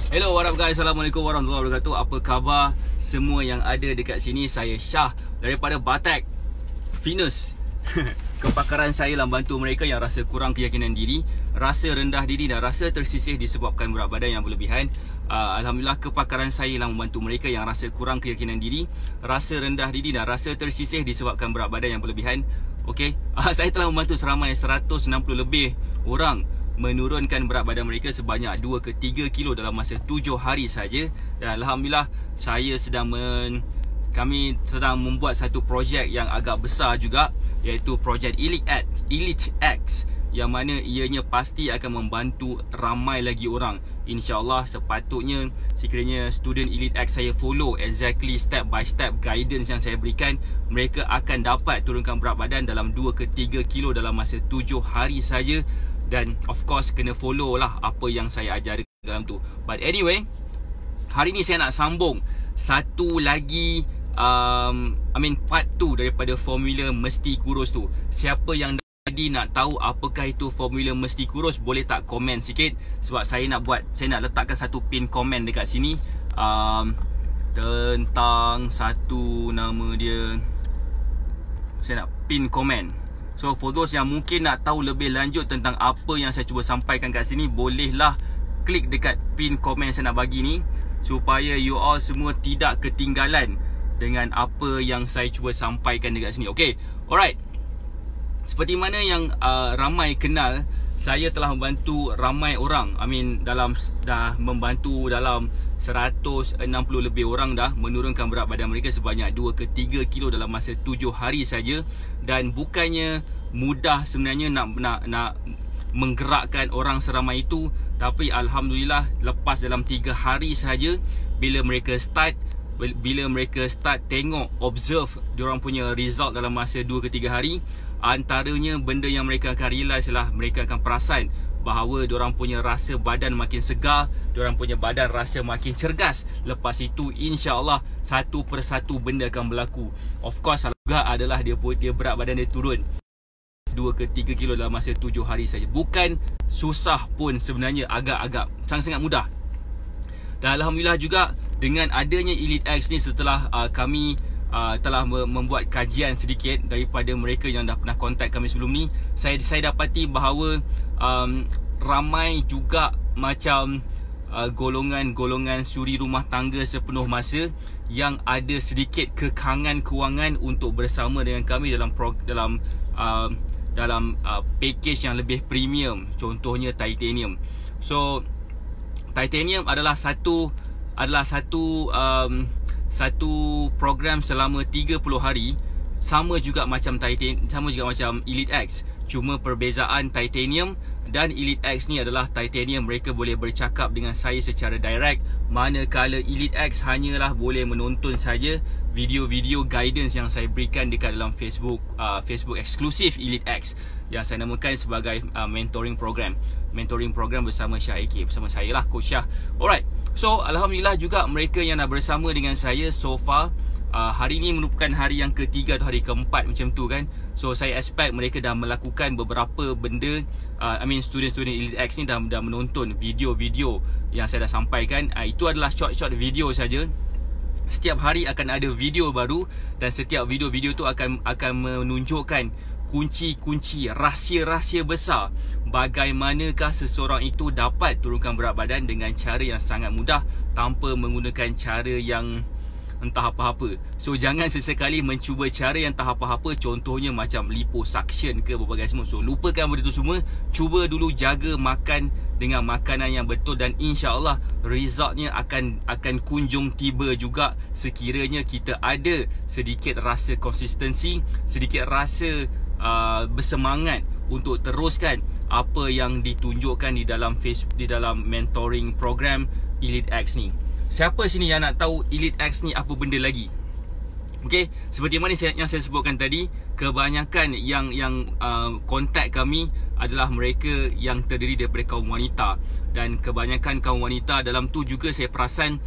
Hello, what up guys? Assalamualaikum warahmatullahi wabarakatuh. Apa khabar semua yang ada dekat sini? Saya Syah daripada Batak Fitness. Kepakaran saya lah membantu mereka yang rasa kurang keyakinan diri, rasa rendah diri dan rasa tersisih disebabkan berat badan yang berlebihan. Alhamdulillah, kepakaran saya lah membantu mereka yang rasa kurang keyakinan diri, rasa rendah diri dan rasa tersisih disebabkan berat badan yang berlebihan. Okey, saya telah membantu seramai 160 lebih orang menurunkan berat badan mereka sebanyak 2 ke 3 kilo dalam masa 7 hari saja. Dan Alhamdulillah, kami sedang membuat satu projek yang agak besar juga, iaitu projek Elite X, yang mana ianya pasti akan membantu ramai lagi orang. InsyaAllah, sepatutnya sekiranya student Elite X saya follow exactly step by step guidance yang saya berikan, mereka akan dapat turunkan berat badan dalam 2 ke 3 kilo dalam masa 7 hari saja. Dan of course kena follow lah apa yang saya ajar dalam tu. But anyway, hari ni saya nak sambung satu lagi part 2 daripada formula mesti kurus tu. Siapa yang tadi nak tahu apakah itu formula mesti kurus, boleh tak komen sikit? Sebab saya nak letakkan satu pin komen dekat sini tentang satu nama dia. Saya nak pin komen. So for those yang mungkin nak tahu lebih lanjut tentang apa yang saya cuba sampaikan kat sini, bolehlah klik dekat pin komen saya nak bagi ni, supaya you all semua tidak ketinggalan dengan apa yang saya cuba sampaikan dekat sini. Okay, alright. Seperti mana yang ramai kenal, saya telah membantu ramai orang. Dah membantu dalam 160 lebih orang dah menurunkan berat badan mereka sebanyak 2 ke 3 kilo dalam masa 7 hari saja. Dan bukannya mudah sebenarnya nak menggerakkan orang seramai itu, tapi Alhamdulillah, lepas dalam 3 hari saja, bila mereka start tengok, observe diorang punya result dalam masa 2 ke 3 hari, antaranya benda yang mereka akan realise lah, mereka akan perasan bahawa diorang punya rasa badan makin segar, diorang punya badan rasa makin cergas. Lepas itu insya-Allah satu persatu benda akan berlaku. Of course juga adalah dia berat badan dia turun 2 ke 3 kilo dalam masa 7 hari saja. Bukan susah pun sebenarnya, agak-agak sangat-sangat mudah. Dan Alhamdulillah juga dengan adanya Elite X ni, setelah kami telah membuat kajian sedikit daripada mereka yang dah pernah kontak kami sebelum ni, saya dapati bahawa ramai juga macam golongan suri rumah tangga sepenuh masa yang ada sedikit kekangan kewangan untuk bersama dengan kami dalam package yang lebih premium, contohnya titanium. So titanium adalah satu program selama 30 hari, sama juga macam Elite X. Cuma perbezaan titanium dan Elite X ni adalah titanium mereka boleh bercakap dengan saya secara direct, manakala Elite X hanyalah boleh menonton saja video-video guidance yang saya berikan dekat dalam Facebook eksklusif Elite X yang saya namakan sebagai mentoring program bersama Syah AK, bersama saya lah, Coach Syah. Alright, so Alhamdulillah juga mereka yang dah bersama dengan saya so far, hari ni merupakan hari yang ketiga atau hari keempat macam tu kan. So saya expect mereka dah melakukan beberapa benda. Student-student Elite X ni dah menonton video-video yang saya dah sampaikan. Itu adalah short video saja. Setiap hari akan ada video baru, dan setiap video-video tu akan menunjukkan kunci-kunci, rahsia-rahsia besar bagaimanakah seseorang itu dapat turunkan berat badan dengan cara yang sangat mudah tanpa menggunakan cara yang entah apa-apa. So jangan sesekali mencuba cara yang entah apa-apa, contohnya macam liposuction ke berbagai semua. So lupakan benda tu semua, cuba dulu jaga makan dengan makanan yang betul, dan insya-Allah resultnya akan kunjung tiba juga sekiranya kita ada sedikit rasa konsistensi, sedikit rasa bersemangat untuk teruskan apa yang ditunjukkan di dalam mentoring program Elite X ni. Siapa sini yang nak tahu Elite X ni apa benda lagi? Okey, seperti mana yang saya sebutkan tadi, kebanyakan yang kontak kami adalah mereka yang terdiri daripada kaum wanita, dan kebanyakan kaum wanita dalam tu juga saya perasan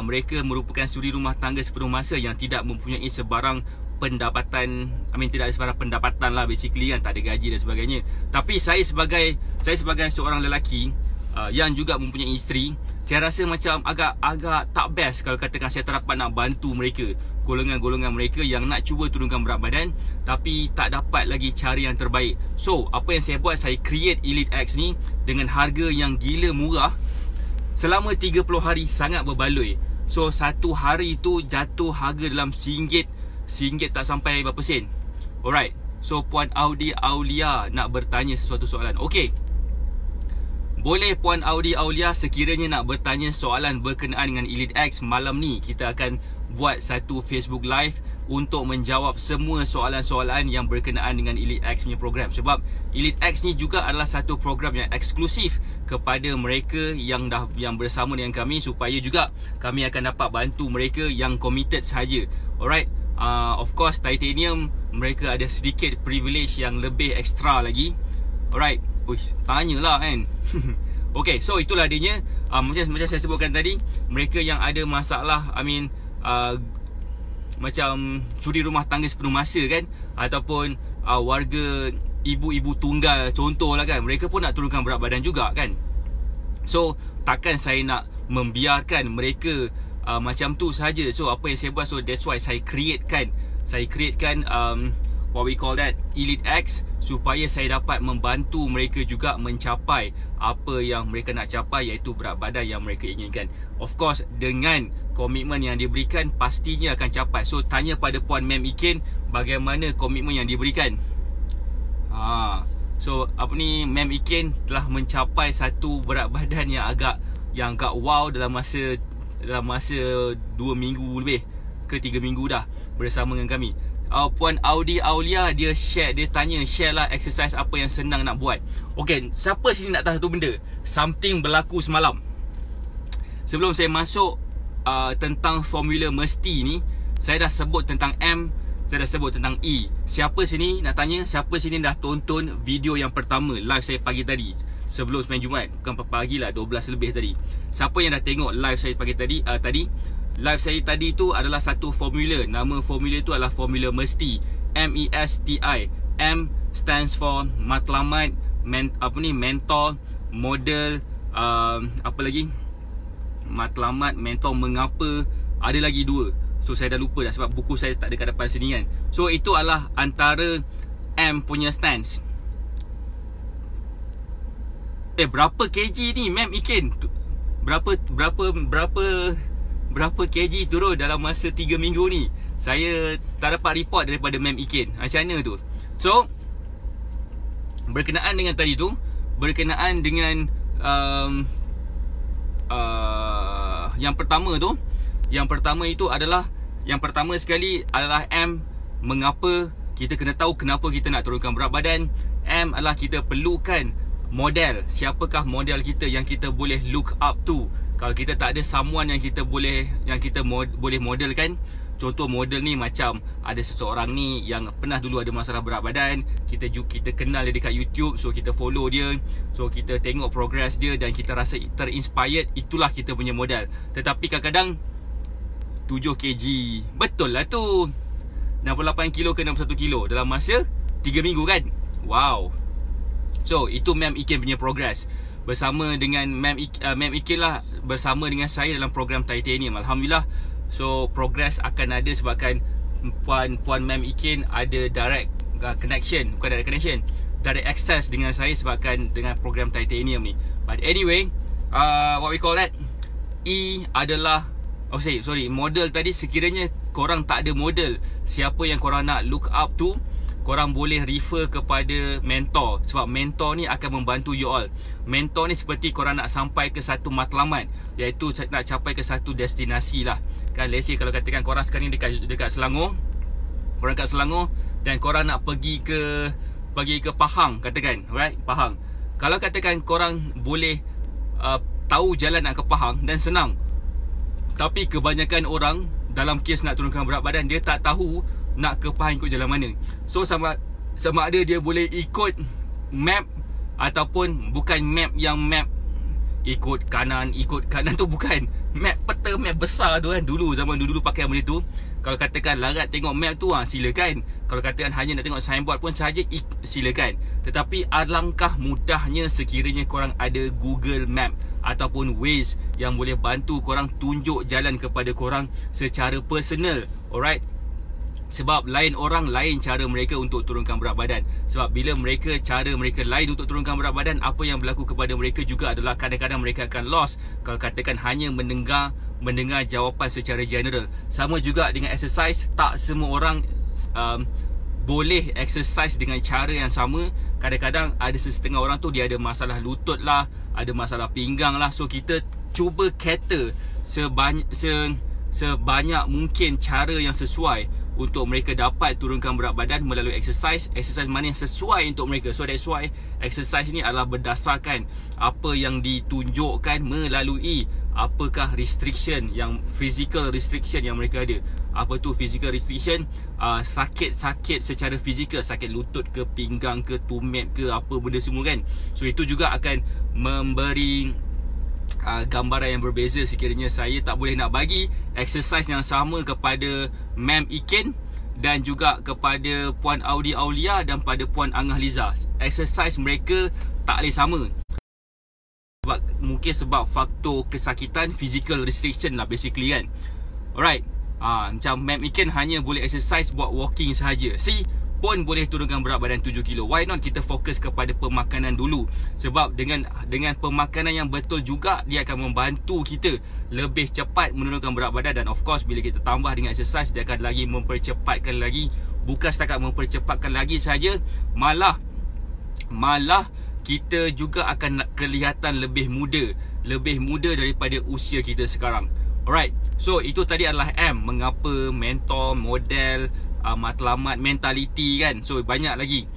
mereka merupakan suri rumah tangga sepenuh masa yang tidak mempunyai sebarang pendapatan, tidak ada sebarang pendapatan lah basically kan, tak ada gaji dan sebagainya. Tapi saya sebagai seorang lelaki, yang juga mempunyai isteri, saya rasa macam agak tak best kalau katakan saya tak dapat nak bantu mereka, golongan-golongan mereka yang nak cuba turunkan berat badan tapi tak dapat lagi cara yang terbaik. So apa yang saya buat, saya create Elite X ni dengan harga yang gila murah. Selama 30 hari sangat berbaloi. So satu hari tu jatuh harga dalam RM1 tak sampai berapa sen. Alright. So Puan Audi Aulia nak bertanya sesuatu soalan. Okey, boleh Puan Audi Aulia, sekiranya nak bertanya soalan berkenaan dengan Elite X, malam ni kita akan buat satu Facebook Live untuk menjawab semua soalan-soalan yang berkenaan dengan Elite X punya program. Sebab Elite X ni juga adalah satu program yang eksklusif kepada mereka yang bersama dengan kami, supaya juga kami akan dapat bantu mereka yang committed sahaja. Alright. Of course Titanium mereka ada sedikit privilege yang lebih ekstra lagi. Alright. Tanyalah kan. Okay, so itulah adanya. Macam saya sebutkan tadi, mereka yang ada masalah, macam suri rumah tangga sepenuh masa kan, ataupun warga ibu-ibu tunggal contohlah kan, mereka pun nak turunkan berat badan juga kan. So takkan saya nak membiarkan mereka macam tu saja. So apa yang saya buat, so that's why saya createkan what we call that Elite X, supaya saya dapat membantu mereka juga mencapai apa yang mereka nak capai, iaitu berat badan yang mereka inginkan. Of course dengan komitmen yang diberikan pastinya akan capai. So tanya pada Puan Mem Ikin bagaimana komitmen yang diberikan. So Mem Ikin telah mencapai satu berat badan yang agak wow dalam masa 2 minggu lebih ke 3 minggu dah bersama dengan kami. Puan Audi Aulia dia tanya share lah exercise apa yang senang nak buat. Okay, siapa sini nak tahu satu benda? Something berlaku semalam. Sebelum saya masuk tentang formula mesti ni, saya dah sebut tentang M, saya dah sebut tentang E. Siapa sini nak tanya, siapa sini dah tonton video yang pertama live saya pagi tadi, sebelum sembahyang Jumaat? Bukan pagi lah, 12 lebih tadi. Siapa yang dah tengok live saya pagi tadi? Live saya tadi tu adalah satu formula. Nama formula tu adalah formula mesti, MESTI. M stands for matlamat, mentor, model, apa lagi? Matlamat, mentor, mengapa. Ada lagi 2. So saya dah lupa dah sebab buku saya tak ada kat depan sini kan. So itu adalah antara M punya stance. Berapa kg ni Mem Ikin? Berapa kg turun dalam masa 3 minggu ni? Saya tak dapat report daripada Mem Ikin. Macam mana tu? So berkenaan dengan tadi tu, berkenaan dengan yang pertama sekali adalah M, mengapa. Kita kena tahu kenapa kita nak turunkan berat badan. M adalah kita perlukan model. Siapakah model kita yang kita boleh look up to? Kalau kita tak ada someone yang kita boleh modelkan. Contoh model ni macam ada seseorang ni yang pernah dulu ada masalah berat badan, kita kenal dia dekat YouTube, so kita follow dia, so kita tengok progress dia dan kita rasa terinspired. Itulah kita punya model. Tetapi kadang-kadang 7 kg, betul lah tu, 68 kilo ke 61 kilo dalam masa 3 minggu kan. Wow. So itu Mem Ikin punya progress. Bersama dengan Mem Ikin lah, bersama dengan saya dalam program Titanium. Alhamdulillah. So progress akan ada sebabkan Puan Mem Ikin ada direct connection, bukan direct connection, direct access dengan saya sebabkan dengan program Titanium ni. But anyway, what we call that, E adalah model tadi. Sekiranya korang tak ada model, siapa yang korang nak look up to, korang boleh refer kepada mentor. Sebab mentor ni akan membantu you all. Mentor ni seperti korang nak sampai ke satu matlamat, iaitu nak capai ke satu destinasi lah. Kan let's say kalau katakan korang sekarang ni dekat Selangor, korang kat Selangor dan korang nak pergi ke Pahang, katakan, right? Pahang. Kalau katakan korang boleh tahu jalan nak ke Pahang dan senang, tapi kebanyakan orang dalam kes nak turunkan berat badan, dia tak tahu nak ke Pahang ikut jalan mana. So sama ada dia boleh ikut map ataupun bukan map yang map ikut kanan tu, bukan map peta kereta map besar tu kan, dulu zaman dulu pakai benda tu. Kalau katakan larat tengok map tu, silakan. Kalau katakan hanya nak tengok signboard pun sahaja, silakan. Tetapi alangkah mudahnya sekiranya korang ada Google Map ataupun Waze yang boleh bantu korang tunjuk jalan kepada korang secara personal. Alright. Sebab lain orang, lain cara mereka untuk turunkan berat badan. Sebab bila cara mereka lain untuk turunkan berat badan, apa yang berlaku kepada mereka juga adalah kadang-kadang mereka akan lost kalau katakan hanya mendengar jawapan secara general. Sama juga dengan exercise, tak semua orang boleh exercise dengan cara yang sama. Kadang-kadang ada setengah orang tu dia ada masalah lutut lah, ada masalah pinggang lah. So kita cuba cater sebanyak mungkin cara yang sesuai untuk mereka dapat turunkan berat badan melalui exercise mana yang sesuai untuk mereka. So that's why exercise ni adalah berdasarkan apa yang ditunjukkan melalui apakah restriction, yang physical restriction yang mereka ada. Apa tu physical restriction? Sakit-sakit secara fizikal, sakit lutut ke, pinggang ke, tumit ke, apa benda semua kan. So itu juga akan memberi gambaran yang berbeza sekiranya saya tak boleh nak bagi exercise yang sama kepada Ma'am Iken dan juga kepada Puan Audi Aulia dan pada Puan Angah Liza. Exercise mereka tak boleh sama. Mungkin sebab faktor kesakitan, physical restriction lah basically kan. Alright. Macam Ma'am Iken hanya boleh exercise buat walking sahaja. Pun boleh turunkan berat badan 7 kilo. Why not kita fokus kepada pemakanan dulu? Sebab dengan pemakanan yang betul juga, dia akan membantu kita lebih cepat menurunkan berat badan. Dan of course bila kita tambah dengan exercise, dia akan lagi mempercepatkan lagi. Bukan setakat mempercepatkan lagi saja, malah kita juga akan kelihatan lebih muda daripada usia kita sekarang. Alright. So itu tadi adalah M, mengapa, mentor, model, matlamat, mentality kan. So banyak lagi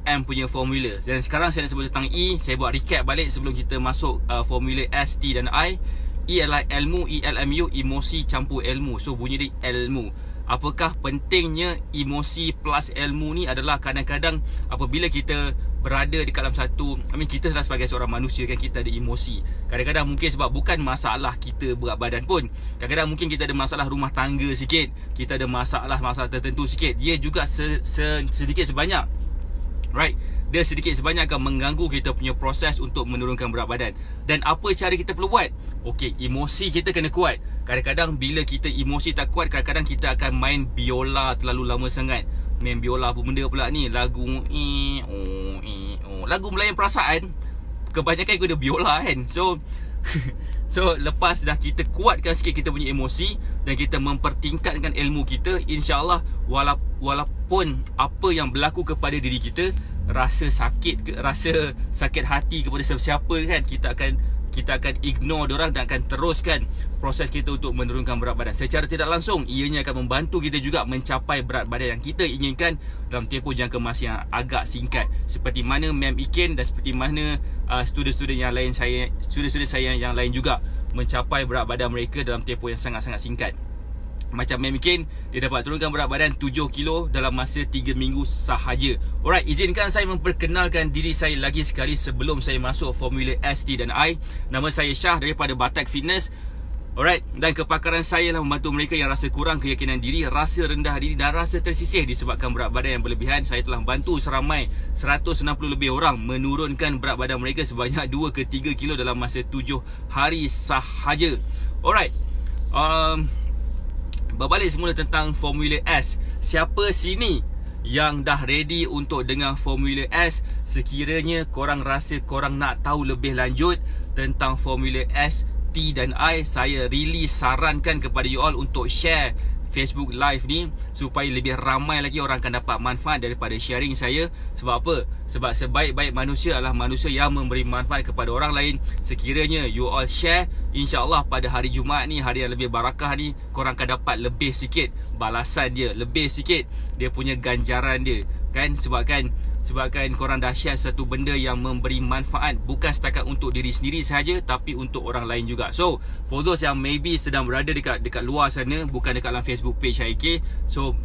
M punya formula. Dan sekarang saya nak sebut tentang E. Saya buat recap balik sebelum kita masuk formula S, T dan I. E adalah ilmu, ELMU, emosi campur ilmu. So bunyi dia ilmu. Apakah pentingnya emosi plus ilmu ni adalah kadang-kadang apabila kita berada di dalam satu, kita sebagai seorang manusia kan, kita ada emosi. Kadang-kadang mungkin sebab bukan masalah kita berat badan pun, kadang-kadang mungkin kita ada masalah rumah tangga sikit, kita ada masalah tertentu sikit. Dia juga sedikit sebanyak, right, dia sedikit sebanyak akan mengganggu kita punya proses untuk menurunkan berat badan. Dan apa cara kita perlu buat? Okey, emosi kita kena kuat. Kadang-kadang bila kita emosi tak kuat, kadang-kadang kita akan main biola terlalu lama sangat. Main biola apa benda pula ni, lagu lagu melayan perasaan, kebanyakan guna biola kan. So lepas dah kita kuatkan sikit kita punya emosi dan kita mempertingkatkan ilmu kita, InsyaAllah walaupun apa yang berlaku kepada diri kita, rasa sakit hati kepada siapa-siapa kan, kita akan ignore diorang dan akan teruskan proses kita untuk menurunkan berat badan. Secara tidak langsung, ianya akan membantu kita juga mencapai berat badan yang kita inginkan dalam tempoh jangka masa yang agak singkat. Seperti mana Ma'am Iken dan seperti mana student-student saya yang lain juga mencapai berat badan mereka dalam tempoh yang sangat-sangat singkat. Macam Ma'am Iken, dia dapat turunkan berat badan 7 kilo dalam masa 3 minggu sahaja. Alright, izinkan saya memperkenalkan diri saya lagi sekali sebelum saya masuk formula S, T dan I. Nama saya Syah daripada Batak Fitness. Alright, dan kepakaran saya lah membantu mereka yang rasa kurang keyakinan diri, rasa rendah diri dan rasa tersisih disebabkan berat badan yang berlebihan. Saya telah bantu seramai 160 lebih orang menurunkan berat badan mereka sebanyak 2 ke 3 kilo dalam masa 7 hari sahaja. Alright, berbalik semula tentang Formula S. Siapa sini yang dah ready untuk dengar Formula S? Sekiranya korang rasa korang nak tahu lebih lanjut tentang Formula S, T dan I, saya really sarankan kepada you all untuk share Facebook Live ni supaya lebih ramai lagi orang akan dapat manfaat daripada sharing saya. Sebab apa? Sebab sebaik-baik manusia adalah manusia yang memberi manfaat kepada orang lain. Sekiranya you all share, InsyaAllah pada hari Jumaat ni, hari yang lebih barakah ni, korang akan dapat lebih sikit balasan dia, lebih sikit dia punya ganjaran dia kan. Sebabkan korang dah share satu benda yang memberi manfaat, bukan setakat untuk diri sendiri sahaja, tapi untuk orang lain juga. So for those yang maybe sedang berada dekat luar sana, bukan dekat dalam Facebook page IK, so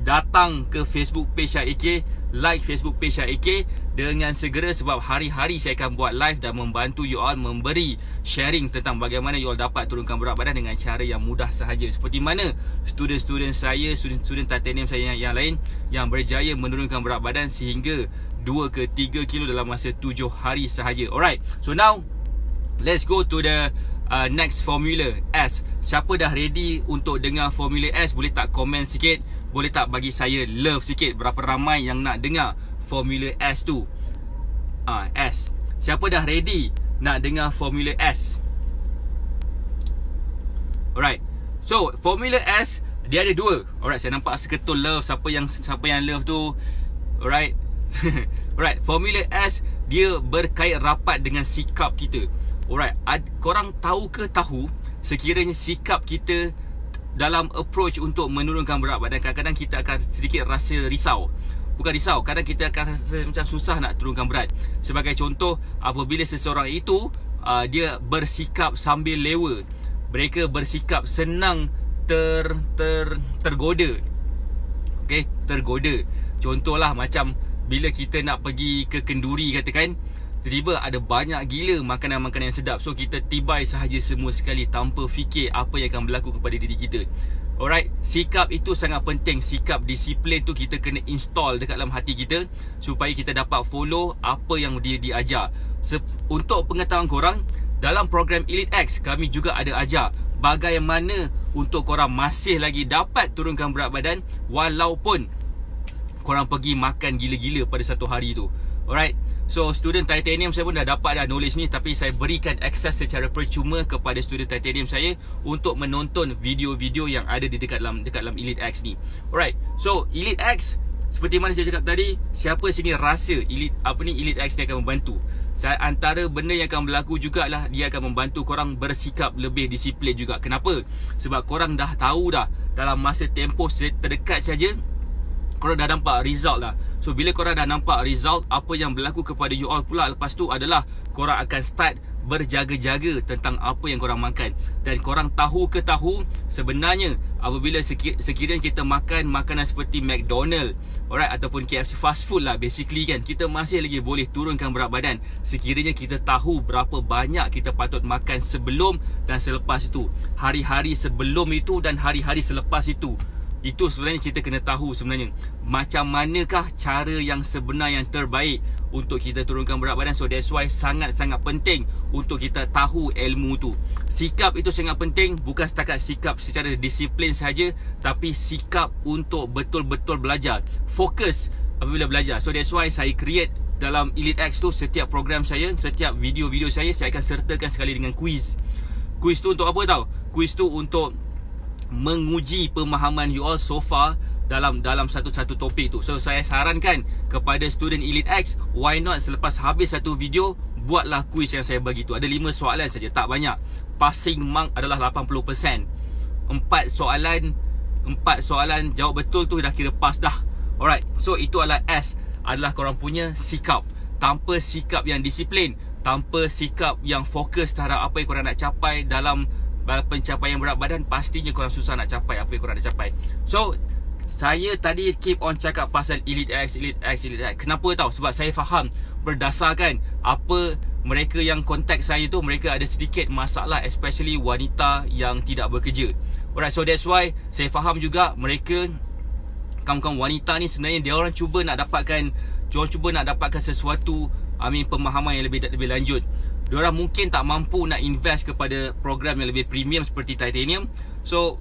datang ke Facebook page IK, like Facebook page AK dengan segera, sebab hari-hari saya akan buat live dan membantu you all memberi sharing tentang bagaimana you all dapat turunkan berat badan dengan cara yang mudah sahaja. Seperti mana student-student saya, student titanium saya yang lain yang berjaya menurunkan berat badan sehingga 2 ke 3 kilo dalam masa 7 hari sahaja. Alright, so now let's go to the next Formula S. Siapa dah ready untuk dengar Formula S? Boleh tak komen sikit? Boleh tak bagi saya love sikit? Berapa ramai yang nak dengar Formula S tu? S. Siapa dah ready nak dengar Formula S? Alright, so Formula S dia ada 2. Alright, saya nampak seketul love. Siapa yang love tu? Alright. Alright, Formula S dia berkait rapat dengan sikap kita. Alright, korang tahu ke tahu sekiranya sikap kita dalam approach untuk menurunkan berat badan, kadang-kadang kita akan sedikit rasa risau. Bukan risau, kadang kita akan rasa macam susah nak turunkan berat. Sebagai contoh, apabila seseorang itu dia bersikap sambil lewa, mereka bersikap senang tergoda. Okay, tergoda. Contohlah macam bila kita nak pergi ke kenduri katakan, tiba-tiba ada banyak gila makanan-makanan yang sedap. So kita tibai sahaja semua sekali tanpa fikir apa yang akan berlaku kepada diri kita. Alright, sikap itu sangat penting. Sikap disiplin tu kita kena install dekat dalam hati kita supaya kita dapat follow apa yang dia diajar. Untuk pengetahuan korang, dalam program Elite X kami juga ada ajar bagaimana untuk korang masih lagi dapat turunkan berat badan walaupun korang pergi makan gila-gila pada satu hari tu. Alright, so student titanium saya pun dah dapat knowledge ni, tapi saya berikan akses secara percuma kepada student titanium saya untuk menonton video-video yang ada di dekat dalam Elite X ni. Alright, so Elite X seperti mana saya cakap tadi, siapa sini rasa Elite X ni akan membantu? Antara benda yang akan berlaku jugalah dia akan membantu korang bersikap lebih disiplin juga. Kenapa? Sebab korang dah tahu dah dalam masa tempoh terdekat saja korang dah nampak result dah. So bila korang dah nampak result, apa yang berlaku kepada you all pula lepas tu adalah korang akan start berjaga-jaga tentang apa yang korang makan. Dan korang tahu ke tahu, sebenarnya apabila sekiranya kita makan makanan seperti McDonald, alright, ataupun KFC, fast food lah basically kan, kita masih lagi boleh turunkan berat badan sekiranya kita tahu berapa banyak kita patut makan sebelum dan selepas itu. Hari-hari sebelum itu dan hari-hari selepas itu. Itu sebenarnya kita kena tahu sebenarnya macam manakah cara yang sebenar yang terbaik untuk kita turunkan berat badan. So that's why sangat-sangat penting untuk kita tahu ilmu tu. Sikap itu sangat penting, bukan setakat sikap secara disiplin saja, tapi sikap untuk betul-betul belajar, fokus apabila belajar. So that's why saya create dalam Elite X tu, setiap program saya, setiap video-video saya akan sertakan sekali dengan quiz. Quiz tu untuk apa tau? Quiz tu untuk menguji pemahaman you all so far dalam satu topik tu. So saya sarankan kepada student Elite X, why not selepas habis satu video, buatlah quiz yang saya bagi tu. Ada 5 soalan saja, tak banyak. Passing mark adalah 80%. 4 soalan jawab betul tu dah kira pass dah. Alright, so itu adalah S, adalah korang punya sikap. Tanpa sikap yang disiplin, tanpa sikap yang fokus terhadap apa yang korang nak capai dalam pencapaian berat badan, pastinya korang susah nak capai apa yang korang nak capai. So saya tadi keep on cakap pasal Elite X. Kenapa tahu? Sebab saya faham berdasarkan apa mereka yang kontak saya tu, mereka ada sedikit masalah, especially wanita yang tidak bekerja. Alright, so that's why saya faham juga mereka, kawan-kawan wanita ni sebenarnya dia orang cuba nak dapatkan sesuatu, pemahaman yang lebih lanjut. Diorang mungkin tak mampu nak invest kepada program yang lebih premium seperti titanium. So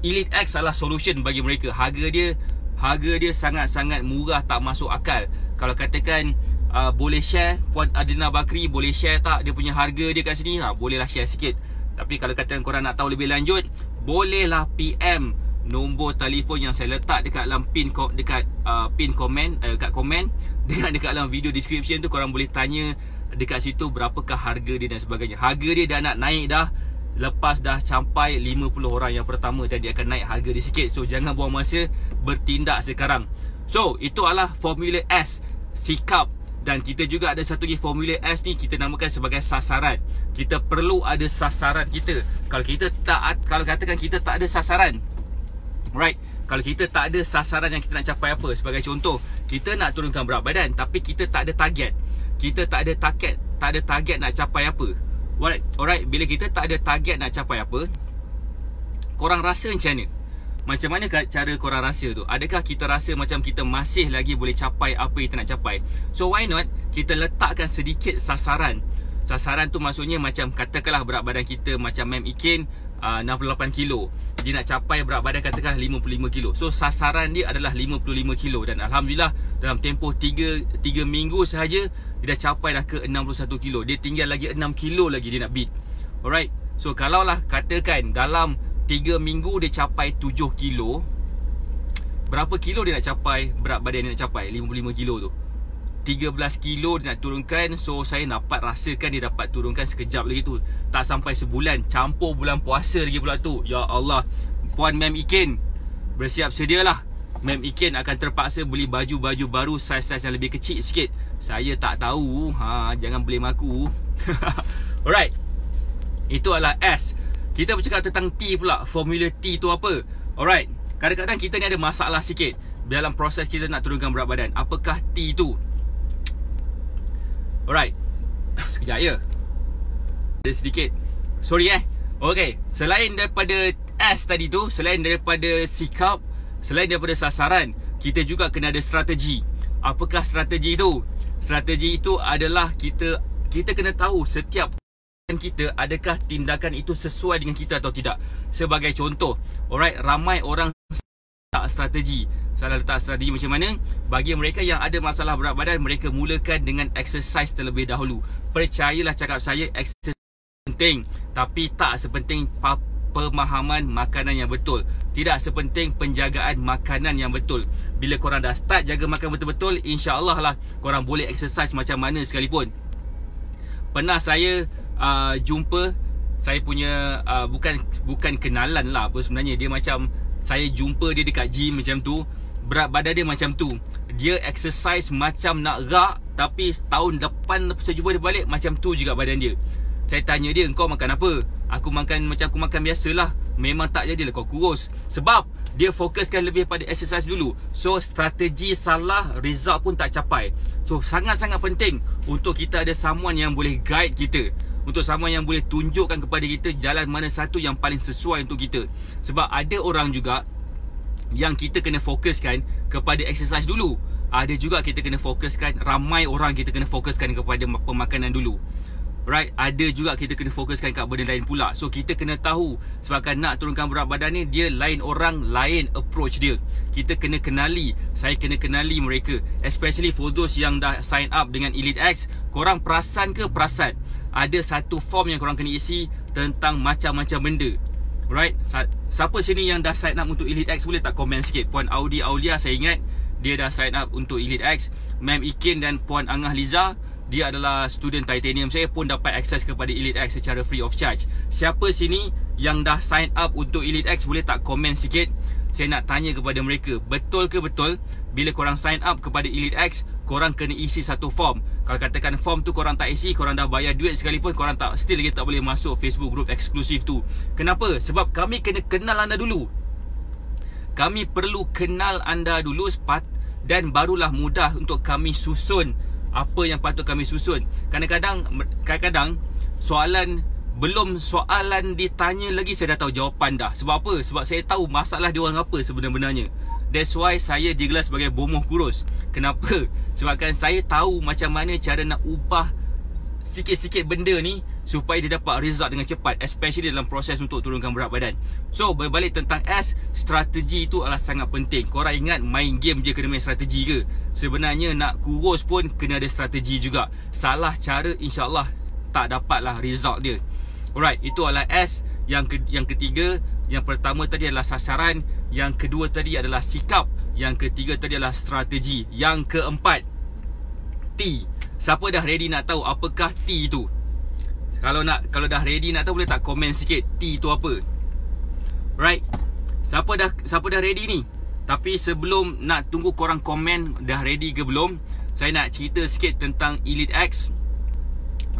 Elite X adalah solution bagi mereka. Harga dia sangat-sangat murah, tak masuk akal. Kalau katakan boleh share, Puan Adlina Bakri boleh share tak dia punya harga dia kat sini? Bolehlah share sikit. Tapi kalau katakan korang nak tahu lebih lanjut, bolehlah PM nombor telefon yang saya letak dekat dalam pin komen, dekat komen, dekat dalam video description tu. Korang boleh tanya dekat situ berapakah harga dia dan sebagainya. Harga dia dah nak naik dah, lepas dah sampai 50 orang yang pertama, dan dia akan naik harga dia sikit. So jangan buang masa, bertindak sekarang. So itu adalah Formula S, sikap. Dan kita juga ada satu lagi Formula S ni, kita namakan sebagai sasaran. Kita perlu ada sasaran kita. Kalau katakan kita tak ada sasaran, right, kalau kita tak ada sasaran yang kita nak capai apa, sebagai contoh, kita nak turunkan berat badan tapi kita tak ada target. Kita tak ada target nak capai apa. Alright, bila kita tak ada target nak capai apa, korang rasa macam mana? Macam mana cara korang rasa tu? Adakah kita rasa macam kita masih lagi boleh capai apa yang kita nak capai? So why not kita letakkan sedikit sasaran. Sasaran tu maksudnya macam katakanlah berat badan kita macam Mem Ikin 68 kilo. Dia nak capai berat badan katakanlah 55 kilo. So sasaran dia adalah 55 kilo. Dan Alhamdulillah dalam tempoh 3 minggu sahaja dia dah capai dah ke 61 kilo. Dia tinggal lagi 6 kilo lagi dia nak beat. Alright. So kalaulah katakan dalam 3 minggu dia capai 7 kilo, berapa kilo dia nak capai? Berat badan dia nak capai 55 kilo tu 13 kilo dia nak turunkan. So saya dapat rasakan dia dapat turunkan sekejap lagi tu. Tak sampai sebulan, campur bulan puasa lagi pula tu. Ya Allah. Puan Mem Ikin, bersiap sedialah. Mem Ikin akan terpaksa beli baju-baju baru saiz-saiz yang lebih kecil sikit. Saya tak tahu. Jangan blame aku. Alright, itu adalah S. Kita bercakap tentang T pula. Formula T tu apa? Alright, kadang-kadang kita ni ada masalah sikit dalam proses kita nak turunkan berat badan. Apakah T tu? Alright, sekejap ya. Ada sedikit, sorry okay, selain daripada S tadi tu, selain daripada sikap, selain daripada sasaran, kita juga kena ada strategi. Apakah strategi tu? Strategi itu adalah kita kena tahu setiap kita, adakah tindakan itu sesuai dengan kita atau tidak. Sebagai contoh, alright, ramai orang tak strategi. Salah letak strategi macam mana? Bagi mereka yang ada masalah berat badan, mereka mulakan dengan exercise terlebih dahulu. Percayalah cakap saya, exercise penting, tapi tak sepenting pemahaman makanan yang betul. Tidak sepenting penjagaan makanan yang betul. Bila korang dah start jaga makan betul-betul, insya-Allah lah korang boleh exercise macam mana sekalipun. Pernah saya jumpa, saya punya bukan kenalan lah apa sebenarnya. Dia macam saya jumpa dia dekat gym macam tu. Berat badan dia macam tu. Dia exercise macam nak rak, tapi tahun depan saya jumpa dia balik macam tu juga badan dia. Saya tanya dia, kau makan apa? Aku makan macam aku makan biasalah. Memang tak jadilah kau kurus. Sebab dia fokuskan lebih pada exercise dulu. So strategi salah, result pun tak capai. So sangat-sangat penting untuk kita ada someone yang boleh guide kita, untuk someone yang boleh tunjukkan kepada kita jalan mana satu yang paling sesuai untuk kita. Sebab ada orang juga yang kita kena fokuskan kepada exercise dulu. Ada juga kita kena fokuskan, ramai orang kita kena fokuskan kepada pemakanan dulu. Right, ada juga kita kena fokuskan kat benda lain pula. So kita kena tahu, sebabkan nak turunkan berat badan ni, dia lain orang, lain approach dia. Kita kena kenali, saya kena kenali mereka. Especially for those yang dah sign up dengan Elite X. Korang perasan ke? Perasan ada satu form yang korang kena isi tentang macam-macam benda. Right, siapa sini yang dah sign up untuk Elite X, boleh tak komen sikit? Puan Audi Aulia, saya ingat dia dah sign up untuk Elite X. Mem Ikin dan Puan Angah Liza, dia adalah student titanium. Saya pun dapat akses kepada Elite X secara free of charge. Siapa sini yang dah sign up untuk Elite X, boleh tak komen sikit? Saya nak tanya kepada mereka, betul ke betul bila korang sign up kepada Elite X, korang kena isi satu form. Kalau katakan form tu korang tak isi, korang dah bayar duit sekalipun, korang tak, still lagi tak boleh masuk Facebook group eksklusif tu. Kenapa? Sebab kami kena kenal anda dulu. Kami perlu kenal anda dulu, dan barulah mudah untuk kami susun apa yang patut kami susun. Kadang-kadang belum soalan ditanya lagi, saya dah tahu jawapan dah. Sebab apa? Sebab saya tahu masalah dia orang apa sebenarnya. That's why saya digelar sebagai bomoh kurus. Kenapa? Sebabkan saya tahu macam mana cara nak ubah sikit-sikit benda ni supaya dia dapat result dengan cepat, especially dalam proses untuk turunkan berat badan. So berbalik tentang S, strategi itu adalah sangat penting. Korang ingat main game je kena main strategi ke? Sebenarnya nak kurus pun kena ada strategi juga. Salah cara, insyaAllah tak dapatlah result dia. Alright, itu adalah S. Yang ketiga, yang pertama tadi adalah sasaran, yang kedua tadi adalah sikap, yang ketiga tadi adalah strategi, yang keempat T. Siapa dah ready nak tahu apakah T tu? Kalau dah ready nak tahu, boleh tak komen sikit T tu apa? Right, siapa dah ready ni? Tapi sebelum nak tunggu korang komen dah ready ke belum, saya nak cerita sikit tentang Elite X.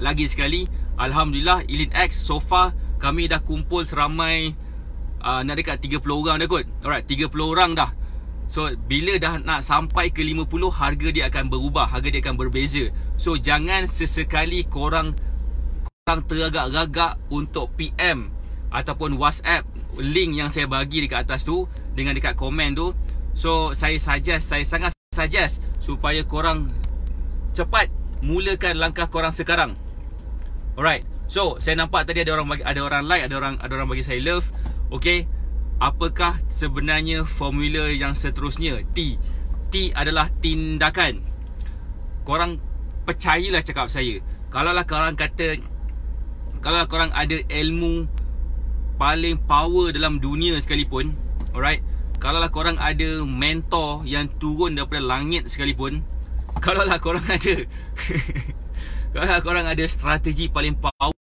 Lagi sekali, Alhamdulillah Elite X so far kami dah kumpul seramai nak dekat 30 orang dah kot. Alright, 30 orang dah. So bila dah nak sampai ke 50, harga dia akan berubah, harga dia akan berbeza. So jangan sesekali korang teragak-ragak untuk PM ataupun WhatsApp link yang saya bagi dekat atas tu, dengan dekat komen tu. So saya sangat suggest supaya korang cepat mulakan langkah korang sekarang. Alright. So saya nampak tadi ada orang like, ada orang bagi saya love. Okay, apakah sebenarnya formula yang seterusnya? T adalah tindakan. Korang percayalah cakap saya. Kalaulah korang ada ilmu paling power dalam dunia sekalipun, alright, kalaulah korang ada mentor yang turun daripada langit sekalipun, kalaulah korang ada strategi paling power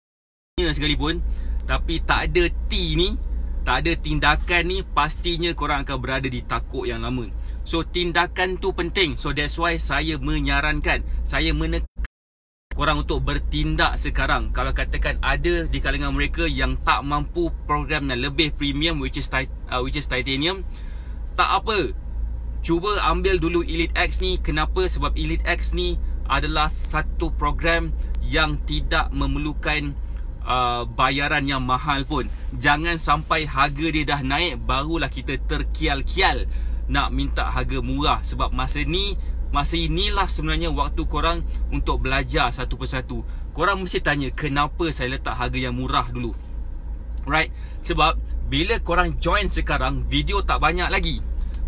sekalipun, tapi tak ada T ni, tak ada tindakan ni, pastinya korang akan berada di takuk yang lama. So tindakan tu penting. So that's why saya menyarankan, saya menekan korang untuk bertindak sekarang. Kalau katakan ada di kalangan mereka yang tak mampu program yang lebih premium, which is titanium, tak apa, cuba ambil dulu Elite X ni. Kenapa? Sebab Elite X ni adalah satu program yang tidak memerlukan bayaran yang mahal pun. Jangan sampai harga dia dah naik barulah kita terkial-kial nak minta harga murah. Sebab masa inilah sebenarnya waktu korang untuk belajar satu persatu. Korang mesti tanya, kenapa saya letak harga yang murah dulu? Right? Sebab bila korang join sekarang, video tak banyak lagi.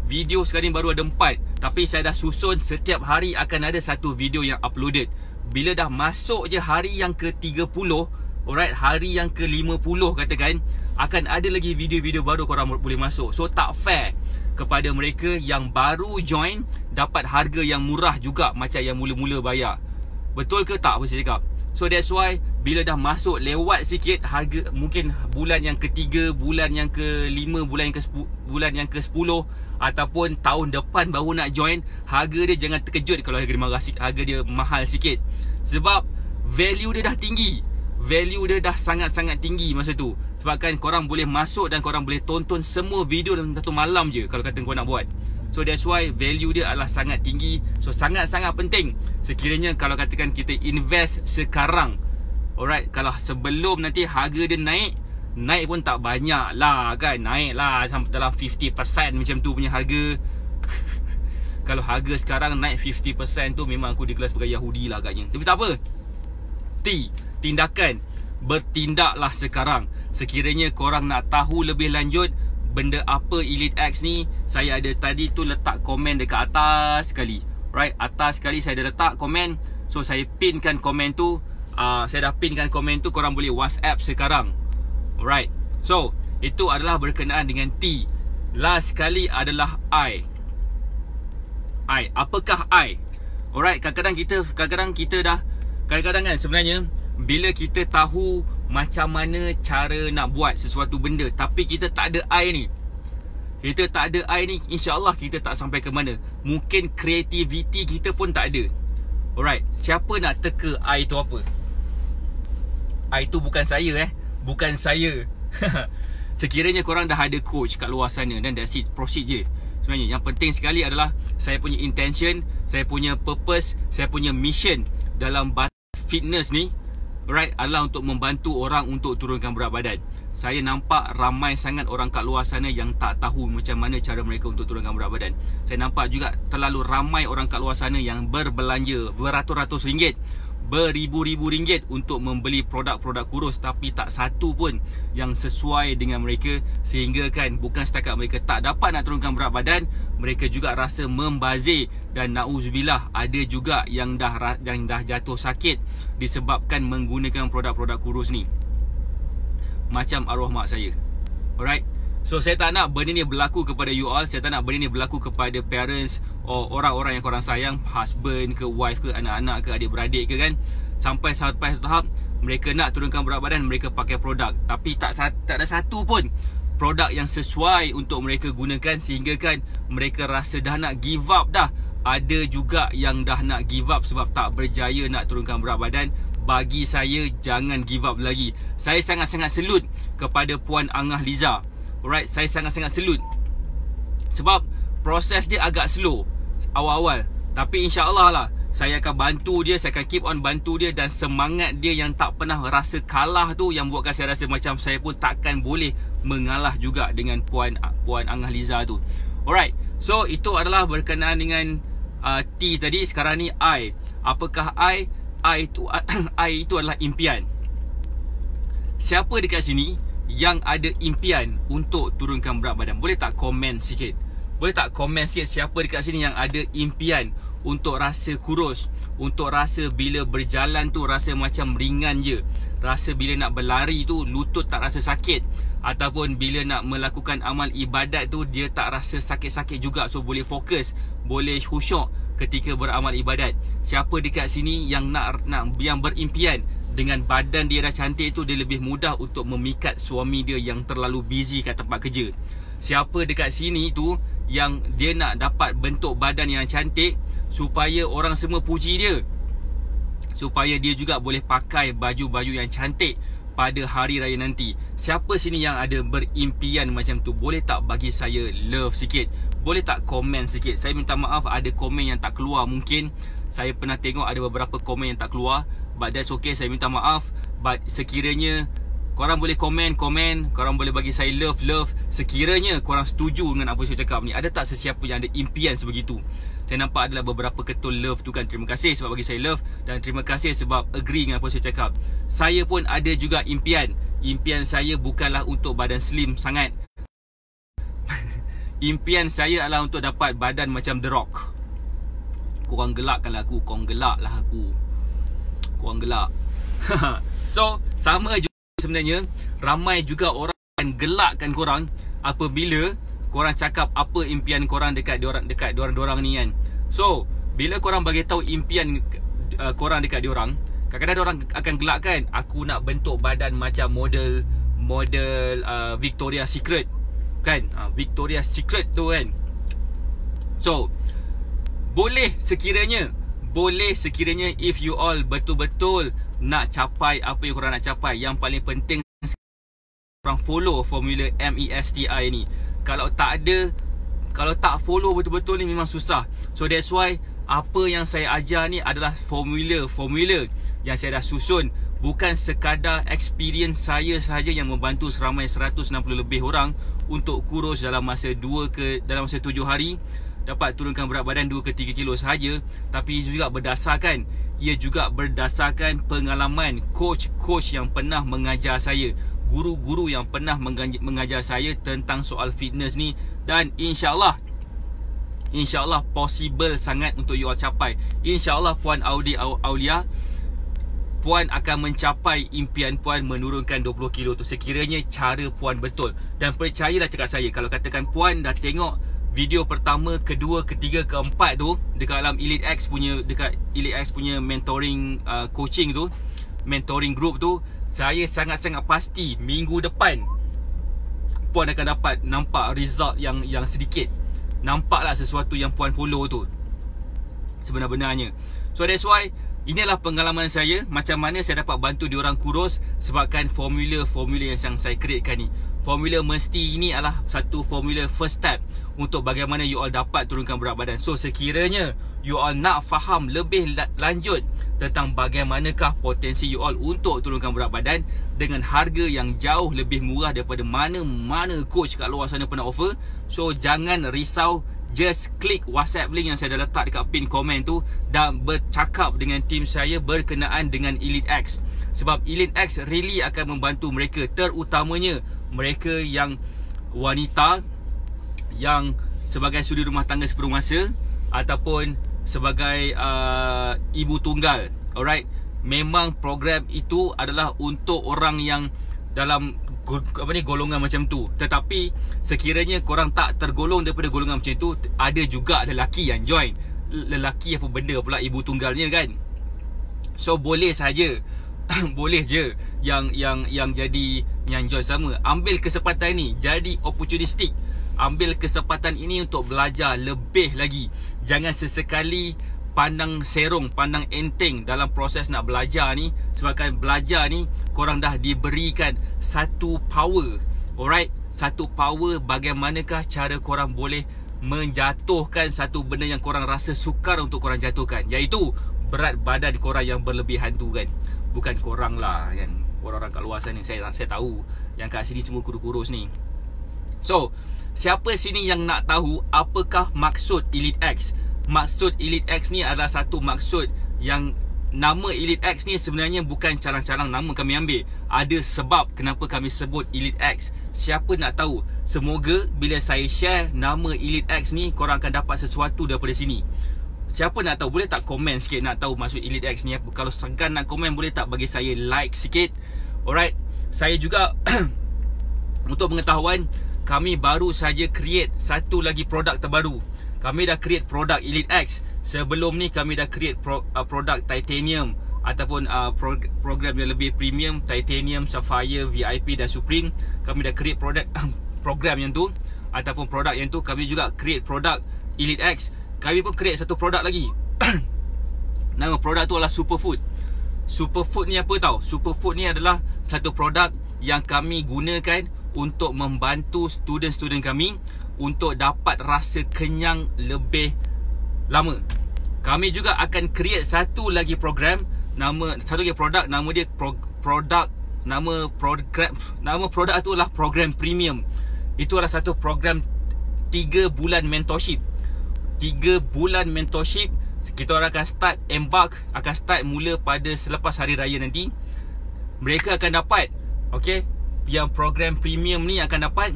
Video sekarang baru ada 4, tapi saya dah susun setiap hari akan ada satu video yang uploaded. Bila dah masuk je hari yang ke-30, alright, hari yang ke-50 katakan, akan ada lagi video-video baru korang boleh masuk. So tak fair kepada mereka yang baru join dapat harga yang murah juga macam yang mula-mula bayar. Betul ke tak apa saya cakap? So that's why bila dah masuk lewat sikit harga, mungkin bulan yang ke-3, bulan yang ke-5, bulan yang ke-10 ataupun tahun depan baru nak join, harga dia jangan terkejut kalau harga dia mahal sikit. Sebab value dia dah tinggi. Value dia dah sangat-sangat tinggi masa tu. Sebabkan korang boleh masuk dan korang boleh tonton semua video dalam satu malam je kalau kata korang nak buat. So that's why value dia adalah sangat tinggi. So sangat-sangat penting sekiranya kalau katakan kita invest sekarang. Alright, kalau sebelum nanti harga dia naik pun tak banyak lah kan. Naik lah sampai dalam 50% macam tu punya harga. Kalau harga sekarang naik 50% tu memang aku dikelas sebagai Yahudi lah agaknya. Tapi tak apa. Tindakan. Bertindaklah sekarang. Sekiranya korang nak tahu lebih lanjut benda apa Elite X ni, saya ada tadi tu letak komen dekat atas sekali. Right, atas sekali saya ada letak komen. So saya pinkan komen tu. Saya dah pinkan komen tu, korang boleh WhatsApp sekarang. Alright. So itu adalah berkenaan dengan T. Last sekali adalah I. Apakah I? Alright, kadang-kadang kan sebenarnya bila kita tahu macam mana cara nak buat sesuatu benda, tapi kita tak ada I ni, InsyaAllah kita tak sampai ke mana. Mungkin kreativiti kita pun tak ada. Alright, siapa nak teka I tu apa? I tu bukan saya bukan saya. Sekiranya korang dah ada coach kat luar sana, dan that's it, proceed je. Sebenarnya yang penting sekali adalah saya punya intention, saya punya purpose, saya punya mission dalam fitness ni, right, adalah untuk membantu orang untuk turunkan berat badan. Saya nampak ramai sangat orang kat luar sana yang tak tahu macam mana cara mereka untuk turunkan berat badan. Saya nampak juga terlalu ramai orang kat luar sana yang berbelanja beratus-ratus ringgit, beribu-ribu ringgit untuk membeli produk-produk kurus, tapi tak satu pun yang sesuai dengan mereka. Sehingga kan bukan setakat mereka tak dapat nak turunkan berat badan, mereka juga rasa membazir. Dan na'udzubillah, ada juga yang dah jatuh sakit disebabkan menggunakan produk-produk kurus ni, macam arwah mak saya. Alright. So saya tak nak benda ni berlaku kepada you all. Saya tak nak benda ni berlaku kepada parents or orang-orang yang korang sayang, husband ke, wife ke, anak-anak ke, adik-beradik ke kan. Sampai tahap mereka nak turunkan berat badan, mereka pakai produk, tapi tak ada satu pun produk yang sesuai untuk mereka gunakan. Sehingga kan mereka rasa dah nak give up dah. Ada juga yang dah nak give up sebab tak berjaya nak turunkan berat badan. Bagi saya, jangan give up lagi. Saya sangat-sangat selut kepada Puan Angah Liza. Alright, saya sangat-sangat selut. Sebab proses dia agak slow awal-awal, tapi insyaAllah lah saya akan bantu dia, saya akan keep on bantu dia. Dan semangat dia yang tak pernah rasa kalah tu yang buatkan saya rasa macam saya pun takkan boleh mengalah juga dengan Puan Angah Liza tu. Alright, so itu adalah berkenaan dengan T tadi. Sekarang ni I. Apakah I? I itu adalah impian. Siapa dekat sini yang ada impian untuk turunkan berat badan? Boleh tak komen sikit? Boleh tak komen sikit siapa dekat sini yang ada impian untuk rasa kurus, untuk rasa bila berjalan tu rasa macam ringan je, rasa bila nak berlari tu lutut tak rasa sakit, ataupun bila nak melakukan amal ibadat tu dia tak rasa sakit-sakit juga, so boleh fokus, boleh khusyuk ketika beramal ibadat. Siapa dekat sini yang yang berimpian dengan badan dia dah cantik tu, dia lebih mudah untuk memikat suami dia yang terlalu busy kat tempat kerja? Siapa dekat sini tu yang dia nak dapat bentuk badan yang cantik supaya orang semua puji dia, supaya dia juga boleh pakai baju-baju yang cantik pada hari raya nanti? Siapa sini yang ada berimpian macam tu? Boleh tak bagi saya love sikit? Boleh tak komen sikit? Saya minta maaf ada komen yang tak keluar. Mungkin saya pernah tengok ada beberapa komen yang tak keluar, but that's okay, saya minta maaf. But sekiranya korang boleh komen, korang boleh bagi saya love. Sekiranya korang setuju dengan apa saya cakap ni. Ada tak sesiapa yang ada impian sebegitu? Saya nampak adalah beberapa ketul love tu kan. Terima kasih sebab bagi saya love, dan terima kasih sebab agree dengan apa saya cakap. Saya pun ada juga impian. Impian saya bukanlah untuk badan slim sangat. Impian saya adalah untuk dapat badan macam The Rock. Korang gelakkanlah aku, korang gelaklah aku, korang gelak. So sama juga sebenarnya, ramai juga orang akan gelakkan korang apabila korang cakap apa impian korang dekat diorang ni kan. So bila korang bagi tahu impian korang dekat diorang, kadang-kadang diorang akan gelakkan. Aku nak bentuk badan macam model Victoria's Secret kan, Victoria's Secret tu kan. So boleh sekiranya if you all betul-betul nak capai apa yang korang nak capai, yang paling penting korang follow formula MESTI ni. Kalau tak follow betul-betul ni memang susah. So that's why apa yang saya ajar ni adalah formula yang saya dah susun. Bukan sekadar experience saya sahaja yang membantu seramai 160 lebih orang untuk kurus dalam masa 7 hari, dapat turunkan berat badan 2 ke 3 kilo sahaja. Tapi ia juga berdasarkan pengalaman coach yang pernah mengajar saya, guru-guru yang pernah mengajar saya tentang soal fitness ni. Dan insyaAllah possible sangat untuk you all capai. InsyaAllah Puan Aulia, Puan akan mencapai impian Puan menurunkan 20 kilo tu sekiranya cara Puan betul. Dan percayalah cakap saya, kalau katakan Puan dah tengok video pertama, kedua, ketiga, keempat tu dekat dalam Elite X punya mentoring coaching tu, mentoring group tu, saya sangat-sangat pasti minggu depan Puan akan dapat nampak result yang sedikit. Nampaklah sesuatu yang Puan follow tu sebenar-benarnya. So that's why inilah pengalaman saya, macam mana saya dapat bantu diorang kurus, sebabkan formula yang saya createkan ni. Formula mesti ini adalah satu formula first step untuk bagaimana you all dapat turunkan berat badan. So sekiranya you all nak faham lebih lanjut tentang bagaimanakah potensi you all untuk turunkan berat badan dengan harga yang jauh lebih murah daripada mana-mana coach kat luar sana pernah offer, so jangan risau. Just klik WhatsApp link yang saya dah letak dekat pin komen tu dan bercakap dengan tim saya berkenaan dengan Elite X. Sebab Elite X really akan membantu mereka, terutamanya mereka yang wanita yang sebagai suri rumah tangga sepenuh masa ataupun sebagai ibu tunggal. Alright, memang program itu adalah untuk orang yang dalam golongan macam tu. Tetapi sekiranya korang tak tergolong daripada golongan macam tu, ada juga lelaki yang join. Lelaki apa benda pula ibu tunggalnya kan. So boleh saja boleh je yang jadi yang join sama. Ambil kesempatan ni, jadi opportunistic. Ambil kesempatan ini untuk belajar lebih lagi. Jangan sesekali pandang serong, pandang enteng dalam proses nak belajar ni. Sebabkan belajar ni korang dah diberikan satu power. Alright, satu power bagaimanakah cara korang boleh menjatuhkan satu benda yang korang rasa sukar untuk korang jatuhkan, iaitu berat badan korang yang berlebihan tu kan. Bukan korang lah kan, orang-orang kat luar sana. Saya tahu yang kat sini semua kurus-kurus ni. So, siapa sini yang nak tahu apakah maksud Elite X? Maksud Elite X ni adalah satu maksud yang nama Elite X ni sebenarnya bukan carang-carang nama kami ambil. Ada sebab kenapa kami sebut Elite X. Siapa nak tahu? Semoga bila saya share nama Elite X ni, korang akan dapat sesuatu daripada sini. Siapa nak tahu? Boleh tak komen sikit nak tahu maksud Elite X ni apa? Kalau segan nak komen, boleh tak bagi saya like sikit? Alright. Saya juga untuk pengetahuan, kami baru saja create satu lagi produk terbaru. Kami dah create produk Elite X. Sebelum ni kami dah create produk Titanium ataupun program yang lebih premium, Titanium, Sapphire, VIP dan Supreme. Kami dah create produk program yang tu ataupun produk yang tu. Kami juga create produk Elite X. Kami pun create satu produk lagi. Nama produk tu adalah Superfood. Superfood ni apa tahu? Superfood ni adalah satu produk yang kami gunakan untuk membantu student-student kami untuk dapat rasa kenyang lebih lama. Kami juga akan create satu lagi program, satu lagi produk, nama dia nama produk tu adalah program premium. Itu adalah satu program 3 bulan mentorship. 3 bulan mentorship. Kita orang akan start mula pada selepas hari raya nanti. Mereka akan dapat, okey, yang program premium ni akan dapat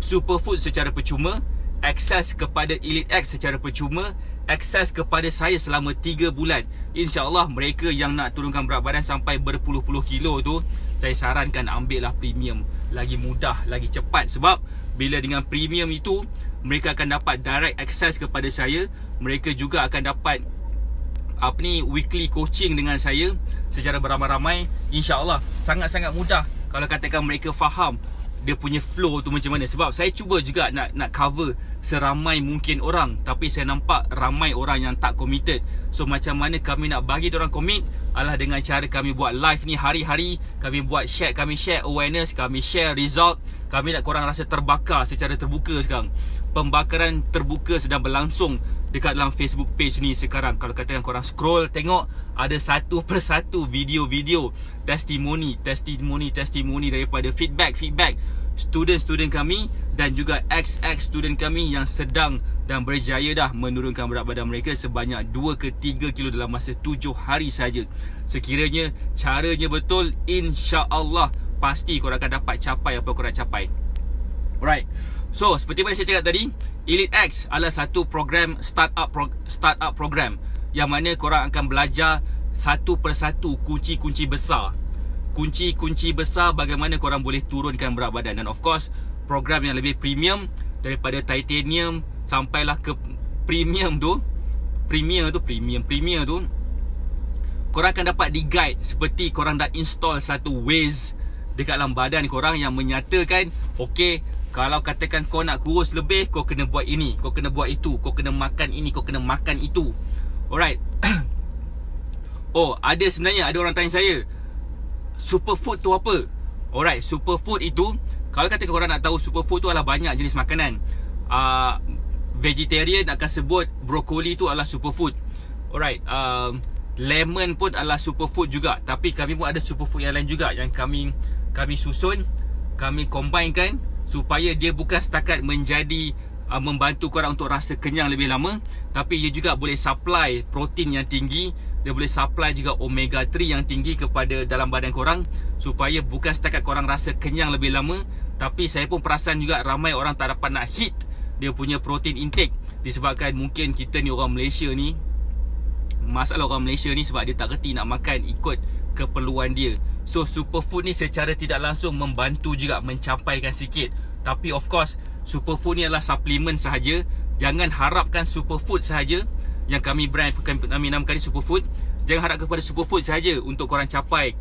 Superfood secara percuma, akses kepada Elite X secara percuma, akses kepada saya selama 3 bulan. InsyaAllah mereka yang nak turunkan berat badan sampai berpuluh-puluh kilo tu, saya sarankan ambil lah premium. Lagi mudah, lagi cepat. Sebab bila dengan premium itu, mereka akan dapat direct access kepada saya. Mereka juga akan dapat weekly coaching dengan saya secara beramai-ramai. InsyaAllah sangat-sangat mudah kalau katakan mereka faham dia punya flow tu macam mana. Sebab saya cuba juga nak cover seramai mungkin orang, tapi saya nampak ramai orang yang tak committed. So macam mana kami nak bagi diorang commit adalah dengan cara kami buat live ni hari-hari. Kami share awareness, kami share result. Kami nak korang rasa terbakar secara terbuka sekarang. Pembakaran terbuka sedang berlangsung dekat dalam Facebook page ni sekarang. Kalau katakan korang scroll tengok, ada satu persatu video-video testimoni daripada feedback student kami dan juga ex student kami yang sedang dan berjaya dah menurunkan berat badan mereka sebanyak 2 ke 3 kilo dalam masa 7 hari saja. Sekiranya caranya betul, insya-Allah pasti korang akan dapat capai apa korang capai. Alright. So, seperti mana saya cakap tadi, Elite X adalah satu program startup program yang mana korang akan belajar satu persatu kunci-kunci besar. Kunci-kunci besar bagaimana korang boleh turunkan berat badan. Dan of course, program yang lebih premium daripada Titanium sampailah ke premium tu, korang akan dapat di-guide seperti korang dah install satu Waze dekat dalam badan korang yang menyatakan, okey, kalau katakan kau nak kurus lebih, kau kena buat ini, kau kena buat itu, kau kena makan ini, kau kena makan itu. Alright. Oh, sebenarnya ada orang tanya saya, Superfood tu apa? Alright, Superfood itu, kalau katakan korang nak tahu, Superfood tu adalah banyak jenis makanan. Vegetarian akan sebut brokoli tu adalah superfood. Alright. Lemon pun adalah superfood juga. Tapi kami pun ada superfood yang lain juga yang kami susun, kami combinekan supaya dia bukan setakat menjadi membantu korang untuk rasa kenyang lebih lama, tapi ia juga boleh supply protein yang tinggi. Dia boleh supply juga omega 3 yang tinggi kepada dalam badan korang, supaya bukan setakat korang rasa kenyang lebih lama, tapi saya pun perasan juga ramai orang tak dapat nak hit dia punya protein intake. Disebabkan mungkin kita ni orang Malaysia ni, masalah orang Malaysia ni sebab dia tak reti nak makan ikut keperluan dia. So superfood ni secara tidak langsung membantu juga mencapaikan sikit. Tapi of course, superfood ni adalah suplemen sahaja. Jangan harapkan superfood sahaja yang kami namakan ni superfood. Jangan harap kepada superfood sahaja untuk korang capai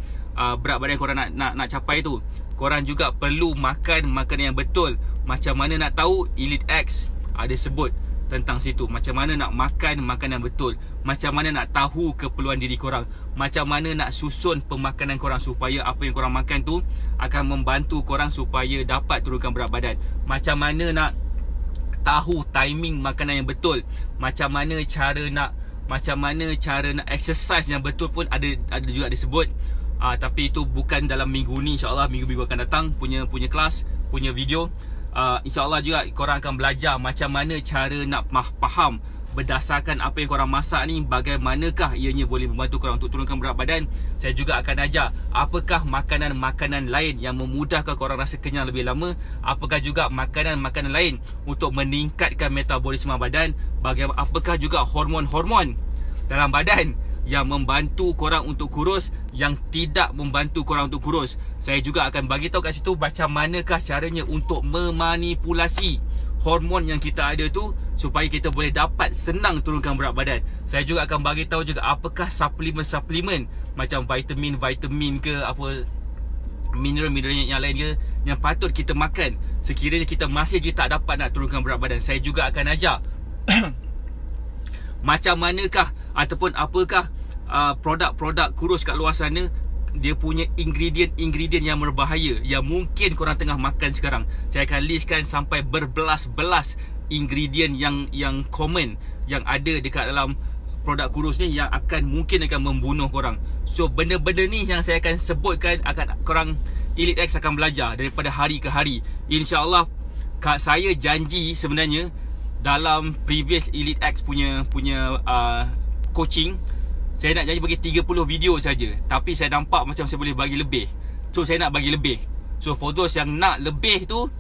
berat badan korang nak capai tu. Korang juga perlu makan makanan yang betul. Macam mana nak tahu? Elite X ada sebut tentang situ. Macam mana nak makan makanan betul, macam mana nak tahu keperluan diri korang, macam mana nak susun pemakanan korang supaya apa yang korang makan tu akan membantu korang supaya dapat turunkan berat badan. Macam mana nak tahu timing makanan yang betul, macam mana cara nak exercise yang betul pun ada juga disebut. Tapi itu bukan dalam minggu ni, insyaAllah minggu-minggu akan datang punya kelas, punya video. InsyaAllah juga korang akan belajar macam mana cara nak faham berdasarkan apa yang korang masak ni, bagaimanakah ianya boleh membantu korang untuk turunkan berat badan. Saya juga akan ajar apakah makanan-makanan lain yang memudahkan korang rasa kenyang lebih lama, apakah juga makanan-makanan lain untuk meningkatkan metabolisme badan, apakah juga hormon-hormon dalam badan yang membantu korang untuk kurus, yang tidak membantu korang untuk kurus. Saya juga akan bagi tahu kat situ macam manakah caranya untuk memanipulasi hormon yang kita ada tu supaya kita boleh dapat senang turunkan berat badan. Saya juga akan bagi tahu juga apakah suplemen macam vitamin ke apa, mineral yang lain ke yang patut kita makan sekiranya kita masih tak dapat nak turunkan berat badan. Saya juga akan ajar macam manakah ataupun apakah produk-produk kurus kat luar sana, dia punya ingredient yang berbahaya yang mungkin korang tengah makan sekarang. Saya akan listkan sampai berbelas-belas ingredient yang common yang ada dekat dalam produk kurus ni yang mungkin akan membunuh korang. So benda-benda ni yang saya akan sebutkan, akan korang Elite X akan belajar daripada hari ke hari. InsyaAllah saya janji sebenarnya dalam previous Elite X punya coaching, saya nak janji bagi 30 video saja, tapi saya nampak macam saya boleh bagi lebih. So saya nak bagi lebih. So for those yang nak lebih tu,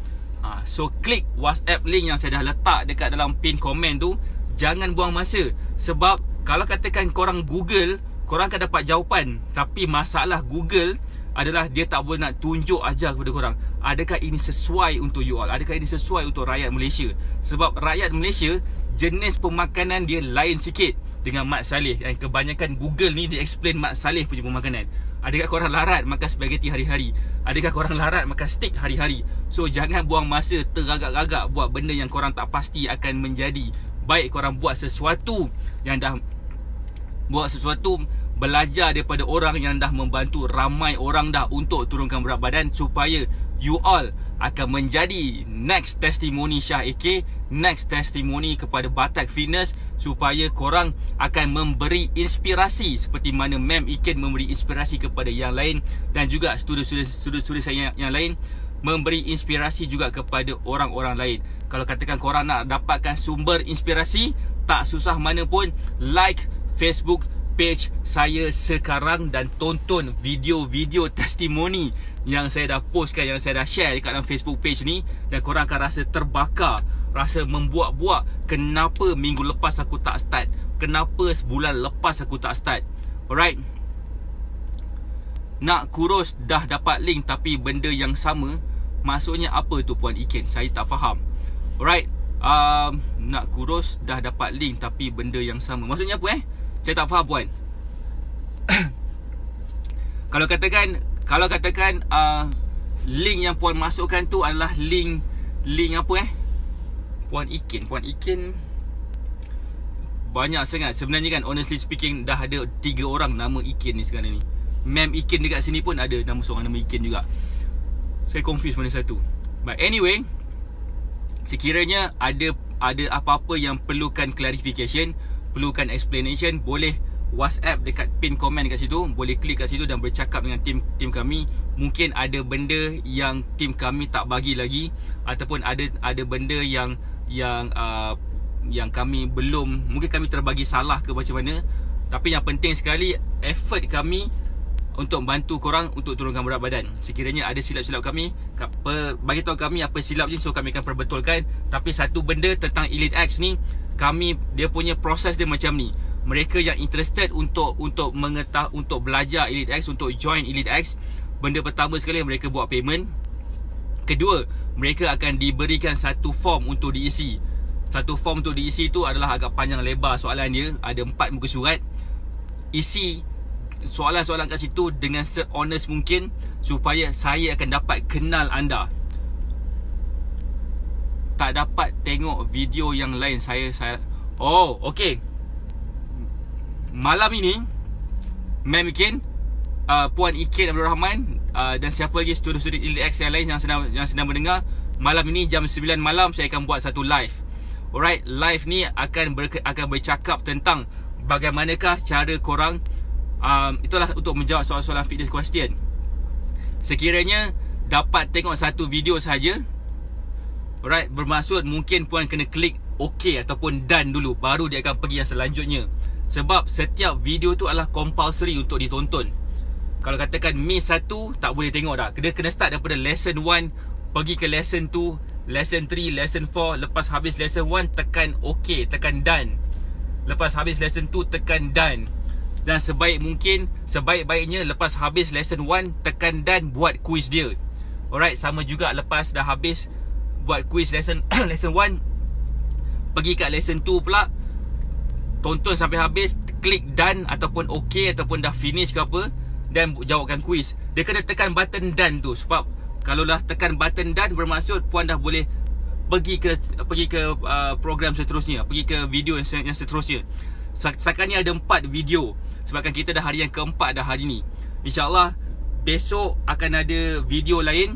so klik WhatsApp link yang saya dah letak dekat dalam pin komen tu. Jangan buang masa. Sebab kalau katakan korang Google, korang akan dapat jawapan, tapi masalah Google adalah dia tak boleh nak tunjuk ajar kepada korang adakah ini sesuai untuk you all, adakah ini sesuai untuk rakyat Malaysia. Sebab rakyat Malaysia jenis pemakanan dia lain sikit dengan Mat Saleh. Dan kebanyakan Google ni dia explain Mat Saleh punya pemakanan. Adakah korang larat makan spaghetti hari-hari? Adakah korang larat makan steak hari-hari? So jangan buang masa tergagak-gagak buat benda yang korang tak pasti akan menjadi. Baik korang buat sesuatu yang dah belajar daripada orang yang dah membantu ramai orang dah untuk turunkan berat badan, supaya you all akan menjadi next testimoni Shah AK, next testimoni kepada Batak Fitness, supaya korang akan memberi inspirasi seperti mana Mem Iken memberi inspirasi kepada yang lain, dan juga student-student saya yang lain memberi inspirasi juga kepada orang-orang lain. Kalau katakan korang nak dapatkan sumber inspirasi, tak susah mana pun, like Facebook page saya sekarang dan tonton video-video testimoni yang saya dah postkan, yang saya dah share dekat dalam Facebook page ni, dan korang akan rasa terbakar, rasa membuak-buak kenapa minggu lepas aku tak start, kenapa sebulan lepas aku tak start. Alright, nak kurus dah dapat link tapi benda yang sama, maksudnya apa tu Puan Iken? Saya tak faham. Alright, nak kurus dah dapat link tapi benda yang sama, maksudnya apa Saya tak faham Puan. Kalau katakan link yang Puan masukkan tu adalah link apa Puan Iken banyak sangat sebenarnya kan. Honestly speaking, dah ada 3 orang nama Iken ni sekarang ni. Mem Iken dekat sini pun ada nama seorang nama Iken juga. Saya confuse mana satu. But anyway, sekiranya ada apa-apa yang perlukan clarification, perlukan explanation, boleh WhatsApp dekat pin komen dekat situ, boleh klik kat situ dan bercakap dengan tim kami. Mungkin ada benda yang tim kami tak bagi lagi, ataupun ada benda yang kami belum, mungkin kami terbagi salah ke macam mana. Tapi yang penting sekali, effort kami untuk bantu korang untuk turunkan berat badan. Sekiranya ada silap-silap kami, bagi tahu kami apa silap je, so kami akan perbetulkan. Tapi satu benda tentang Elite X ni, dia punya proses dia macam ni. Mereka yang interested untuk belajar Elite X, untuk join Elite X, benda pertama sekali mereka buat payment. Kedua, mereka akan diberikan satu form untuk diisi. Satu form untuk diisi tu adalah agak panjang lebar soalan dia, ada 4 muka surat. Isi soalan-soalan kat situ dengan se-honest mungkin, supaya saya akan dapat kenal anda. Tak dapat tengok video yang lain saya. Oh, okey. Malam ini Mem Iken, Puan Iken Abdul Rahman, dan siapa lagi student-student Elite X yang lain yang sedang mendengar, malam ini jam 9 malam saya akan buat satu live. Alright, live ni akan bercakap tentang bagaimanakah cara korang itulah untuk menjawab soalan-soalan fitness question. Sekiranya dapat tengok satu video saja, alright, bermaksud mungkin puan kena klik OK ataupun done dulu, baru dia akan pergi yang selanjutnya. Sebab setiap video tu adalah compulsory untuk ditonton. Kalau katakan miss satu, tak boleh tengok dah. Dia kena start daripada lesson 1 pergi ke lesson 2, lesson 3, lesson 4. Lepas habis lesson 1, tekan OK, tekan done. Lepas habis lesson 2, tekan done. Dan sebaik-baiknya lepas habis lesson 1, tekan done, buat quiz dia. Alright, sama juga lepas dah habis buat quiz lesson 1, pergi kat lesson 2 pula, tonton sampai habis, klik done ataupun OK ataupun dah finish ke apa, dan jawabkan quiz. Dia kena tekan button done tu. Sebab kalau dah tekan button done, bermaksud puan dah boleh pergi ke program seterusnya, pergi ke video yang seterusnya. Setakat ni ada 4 video. Sebabkan kita dah hari yang keempat dah hari ni. InsyaAllah besok akan ada video lain.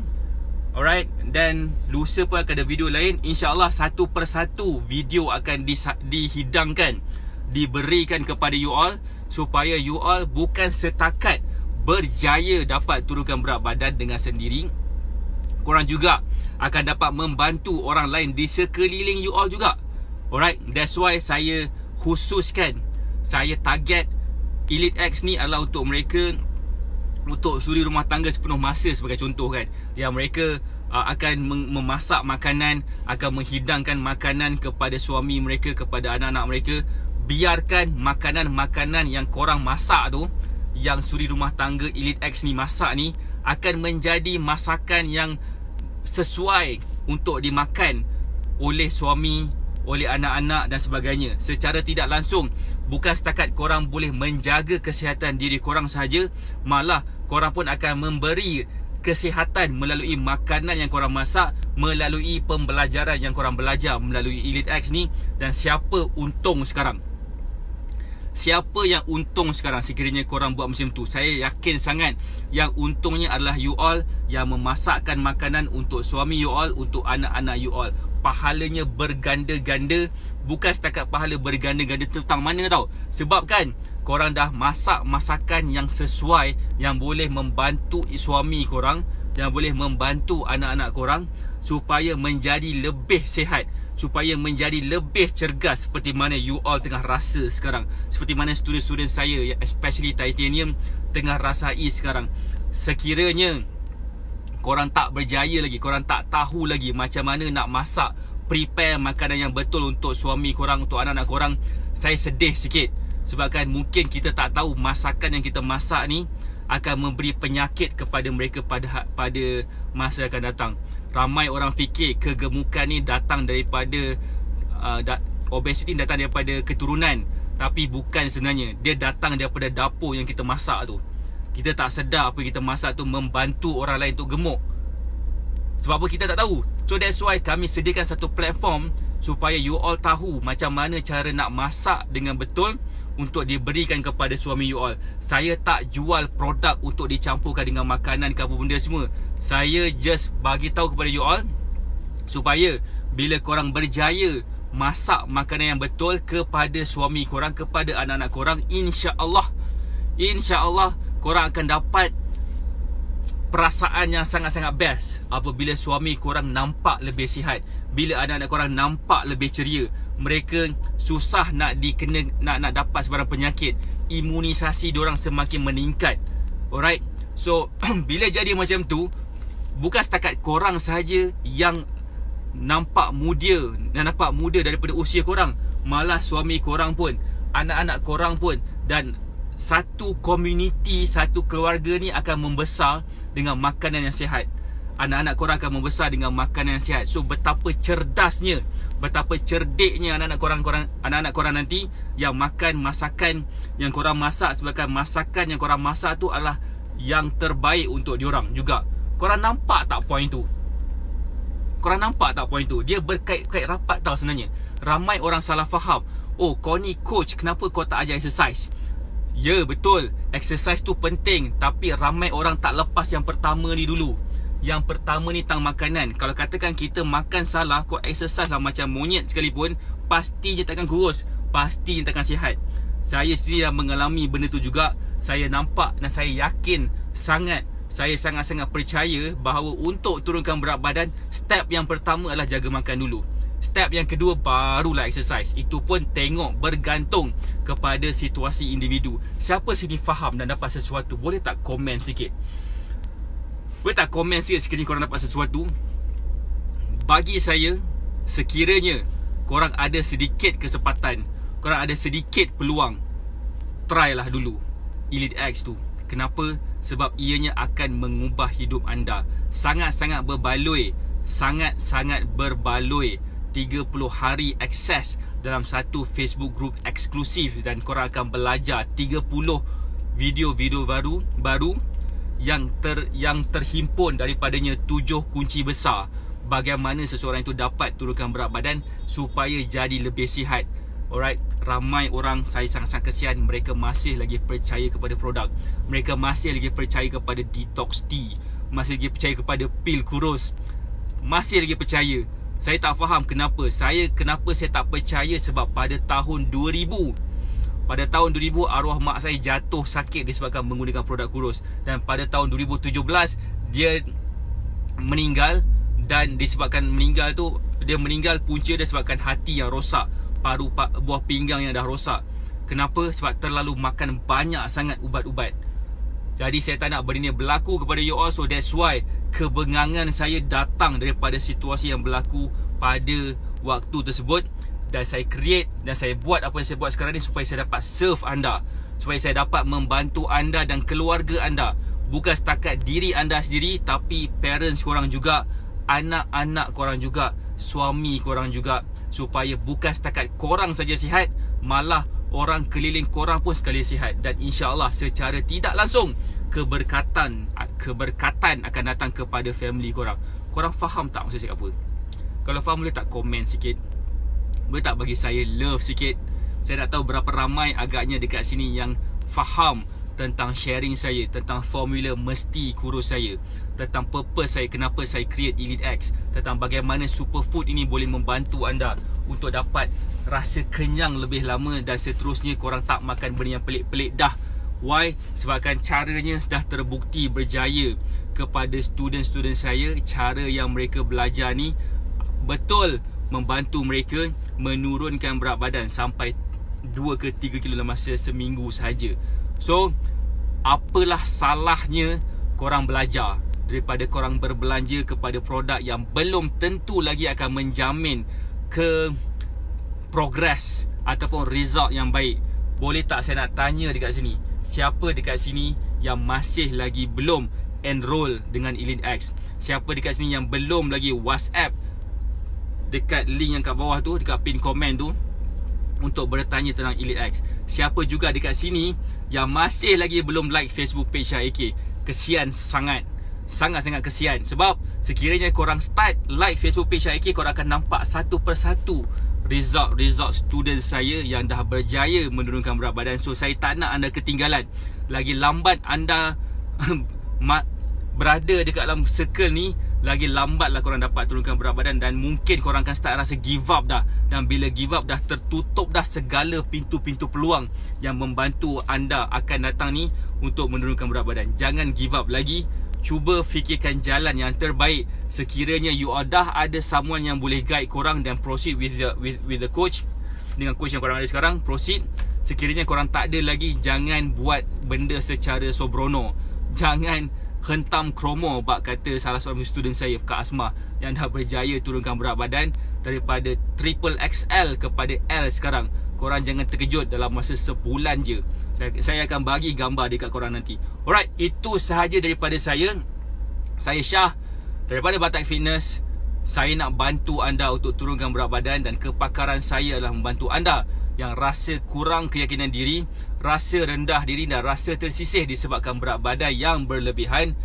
Alright, dan lusa pun akan ada video lain. InsyaAllah satu persatu video akan dihidangkan, diberikan kepada you all, supaya you all bukan setakat berjaya dapat turunkan berat badan dengan sendiri, korang juga akan dapat membantu orang lain di sekeliling you all juga. Alright, that's why saya khususkan, saya target Elite X ni adalah untuk mereka, untuk suri rumah tangga sepenuh masa sebagai contoh kan, yang mereka akan memasak makanan, akan menghidangkan makanan kepada suami mereka, kepada anak-anak mereka. Biarkan makanan-makanan yang korang masak tu, yang suri rumah tangga Elite X ni masak ni, akan menjadi masakan yang sesuai untuk dimakan oleh suami, oleh anak-anak dan sebagainya. Secara tidak langsung, bukan setakat korang boleh menjaga kesihatan diri korang sahaja, malah korang pun akan memberi kesihatan melalui makanan yang korang masak, melalui pembelajaran yang korang belajar melalui Elite X ni. Dan siapa untung sekarang? Siapa yang untung sekarang sekiranya korang buat macam tu? Saya yakin sangat yang untungnya adalah you all yang memasakkan makanan untuk suami you all, untuk anak-anak you all. Pahalanya berganda-ganda. Bukan setakat pahala berganda-ganda tentang mana tau. Sebab kan korang dah masak masakan yang sesuai, yang boleh membantu suami korang, yang boleh membantu anak-anak korang supaya menjadi lebih sihat, supaya menjadi lebih cergas, seperti mana you all tengah rasa sekarang, seperti mana student-student saya, especially Titanium, tengah rasai sekarang. Sekiranya korang tak berjaya lagi, korang tak tahu lagi macam mana nak masak, prepare makanan yang betul untuk suami korang, untuk anak-anak korang, saya sedih sikit. Sebabkan mungkin kita tak tahu masakan yang kita masak ni akan memberi penyakit kepada mereka pada masa akan datang. Ramai orang fikir kegemukan ni datang daripada obesity datang daripada keturunan, tapi bukan sebenarnya. Dia datang daripada dapur yang kita masak tu. Kita tak sedar apa yang kita masak tu membantu orang lain untuk gemuk. Sebab apa kita tak tahu. So that's why kami sediakan satu platform supaya you all tahu macam mana cara nak masak dengan betul untuk diberikan kepada suami you all. Saya tak jual produk untuk dicampurkan dengan makanan ke apa benda semua. Saya just bagi tahu kepada you all supaya bila korang berjaya masak makanan yang betul kepada suami korang, kepada anak-anak korang, insya-Allah korang akan dapat perasaan yang sangat-sangat best apabila suami korang nampak lebih sihat, bila anak-anak korang nampak lebih ceria. Mereka susah nak dapat sebarang penyakit. Imunisasi diorang semakin meningkat. Alright. So bila jadi macam tu, bukan setakat korang sahaja yang nampak muda daripada usia korang, malah suami korang pun, anak-anak korang pun, dan satu komuniti, satu keluarga ni akan membesar dengan makanan yang sihat. Anak-anak korang akan membesar dengan makanan yang sihat. So betapa cerdasnya, betapa cerdiknya anak-anak korang nanti yang makan masakan yang korang masak. Sebabkan masakan yang korang masak tu adalah yang terbaik untuk diorang juga. Korang nampak tak point tu? Korang nampak tak point tu? Dia berkait-kait rapat tau sebenarnya. Ramai orang salah faham. Oh, kau ni coach, kenapa kau tak ajar exercise? Ya, betul, exercise tu penting. Tapi ramai orang tak lepas yang pertama ni dulu. Yang pertama ni tentang makanan. Kalau katakan kita makan salah, kau exercise lah macam monyet sekalipun, pasti je takkan kurus, pasti je takkan sihat. Saya sendiri dah mengalami benda tu juga. Saya nampak dan saya yakin sangat, saya sangat-sangat percaya bahawa untuk turunkan berat badan, step yang pertama adalah jaga makan dulu. Step yang kedua barulah exercise. Itu pun tengok, bergantung kepada situasi individu. Siapa sini faham dan dapat sesuatu, boleh tak komen sikit? Boleh tak komen sikit sekiranya korang dapat sesuatu? Bagi saya, sekiranya korang ada sedikit kesempatan, korang ada sedikit peluang, try lah dulu Elite X tu. Kenapa? Sebab ianya akan mengubah hidup anda. Sangat-sangat berbaloi, sangat-sangat berbaloi. 30 hari akses dalam satu Facebook group eksklusif, dan korang akan belajar 30 video-video baru yang terhimpun daripadanya 7 kunci besar bagaimana seseorang itu dapat turunkan berat badan supaya jadi lebih sihat. Alright, ramai orang, saya sangat-sangat kesian, mereka masih lagi percaya kepada produk. Mereka masih lagi percaya kepada detox tea, masih lagi percaya kepada pil kurus, masih lagi percaya. Saya tak faham kenapa saya tak percaya. Sebab pada tahun 2000 arwah mak saya jatuh sakit disebabkan menggunakan produk kurus. Dan pada tahun 2017 dia meninggal. Dan disebabkan meninggal tu, dia meninggal punca dia sebabkan hati yang rosak, paru buah pinggang yang dah rosak. Kenapa? Sebab terlalu makan banyak sangat ubat-ubat. Jadi saya tak nak benda ni berlaku kepada you all. So that's why kebengangan saya datang daripada situasi yang berlaku pada waktu tersebut. Dan saya create dan saya buat apa yang saya buat sekarang ni supaya saya dapat serve anda, supaya saya dapat membantu anda dan keluarga anda. Bukan setakat diri anda sendiri, tapi parents korang juga, anak-anak korang juga, suami korang juga. Supaya bukan setakat korang saja sihat, malah orang keliling korang pun sekali sihat. Dan insya-Allah secara tidak langsung keberkatan akan datang kepada family korang. Korang faham tak maksud saya apa? Kalau faham, boleh tak komen sikit? Boleh tak bagi saya love sikit? Saya tak tahu berapa ramai agaknya dekat sini yang faham tentang sharing saya, tentang formula mesti kurus saya, tentang purpose saya, kenapa saya create Elite X, tentang bagaimana superfood ini boleh membantu anda untuk dapat rasa kenyang lebih lama dan seterusnya. Korang tak makan benda yang pelik-pelik dah. Why? Sebabkan caranya dah terbukti berjaya kepada student-student saya. Cara yang mereka belajar ni betul membantu mereka menurunkan berat badan sampai 2 ke 3 kilo dalam masa seminggu sahaja. So, apalah salahnya korang belajar daripada korang berbelanja kepada produk yang belum tentu lagi akan menjamin ke progress ataupun result yang baik. Boleh tak saya nak tanya dekat sini, siapa dekat sini yang masih lagi belum enroll dengan Elite X? Siapa dekat sini yang belum lagi WhatsApp dekat link yang kat bawah tu, dekat pin komen tu, untuk bertanya tentang Elite X? Siapa juga dekat sini yang masih lagi belum like Facebook page Syah AK? Kesian sangat. Sangat-sangat kesian. Sebab sekiranya korang start like Facebook page Syah AK, korang akan nampak satu persatu result student saya yang dah berjaya menurunkan berat badan. So saya tak nak anda ketinggalan. Lagi lambat anda berada dekat dalam circle ni, lagi lambatlah korang dapat turunkan berat badan. Dan mungkin korang akan start rasa give up dah. Dan bila give up dah tertutup dah segala pintu-pintu peluang yang membantu anda akan datang ni untuk menurunkan berat badan. Jangan give up lagi. Cuba fikirkan jalan yang terbaik. Sekiranya you dah ada someone yang boleh guide korang, dan proceed with the coach. Dengan coach yang korang ada sekarang, proceed. Sekiranya korang tak ada lagi, jangan buat benda secara sobrono. Jangan hentam kromo, bak kata salah seorang student saya, Kak Asma, yang dah berjaya turunkan berat badan daripada triple XL kepada L sekarang. Korang jangan terkejut dalam masa sebulan je. Saya akan bagi gambar dekat korang nanti. Alright, itu sahaja daripada saya. Saya Syah daripada Batak Fitness. Saya nak bantu anda untuk turunkan berat badan, dan kepakaran saya adalah membantu anda yang rasa kurang keyakinan diri, rasa rendah diri dan rasa tersisih disebabkan berat badan yang berlebihan.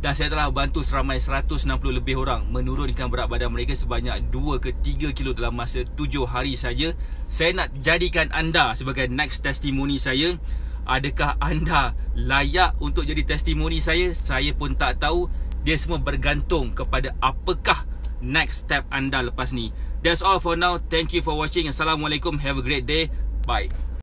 Dan saya telah bantu seramai 160 lebih orang menurunkan berat badan mereka sebanyak 2 ke 3 kilo dalam masa 7 hari saja. Saya nak jadikan anda sebagai next testimoni saya. Adakah anda layak untuk jadi testimoni saya? Saya pun tak tahu. dia semua bergantung kepada apakah next step anda lepas ni. That's all for now. Thank you for watching. Assalamualaikum. Have a great day. Bye.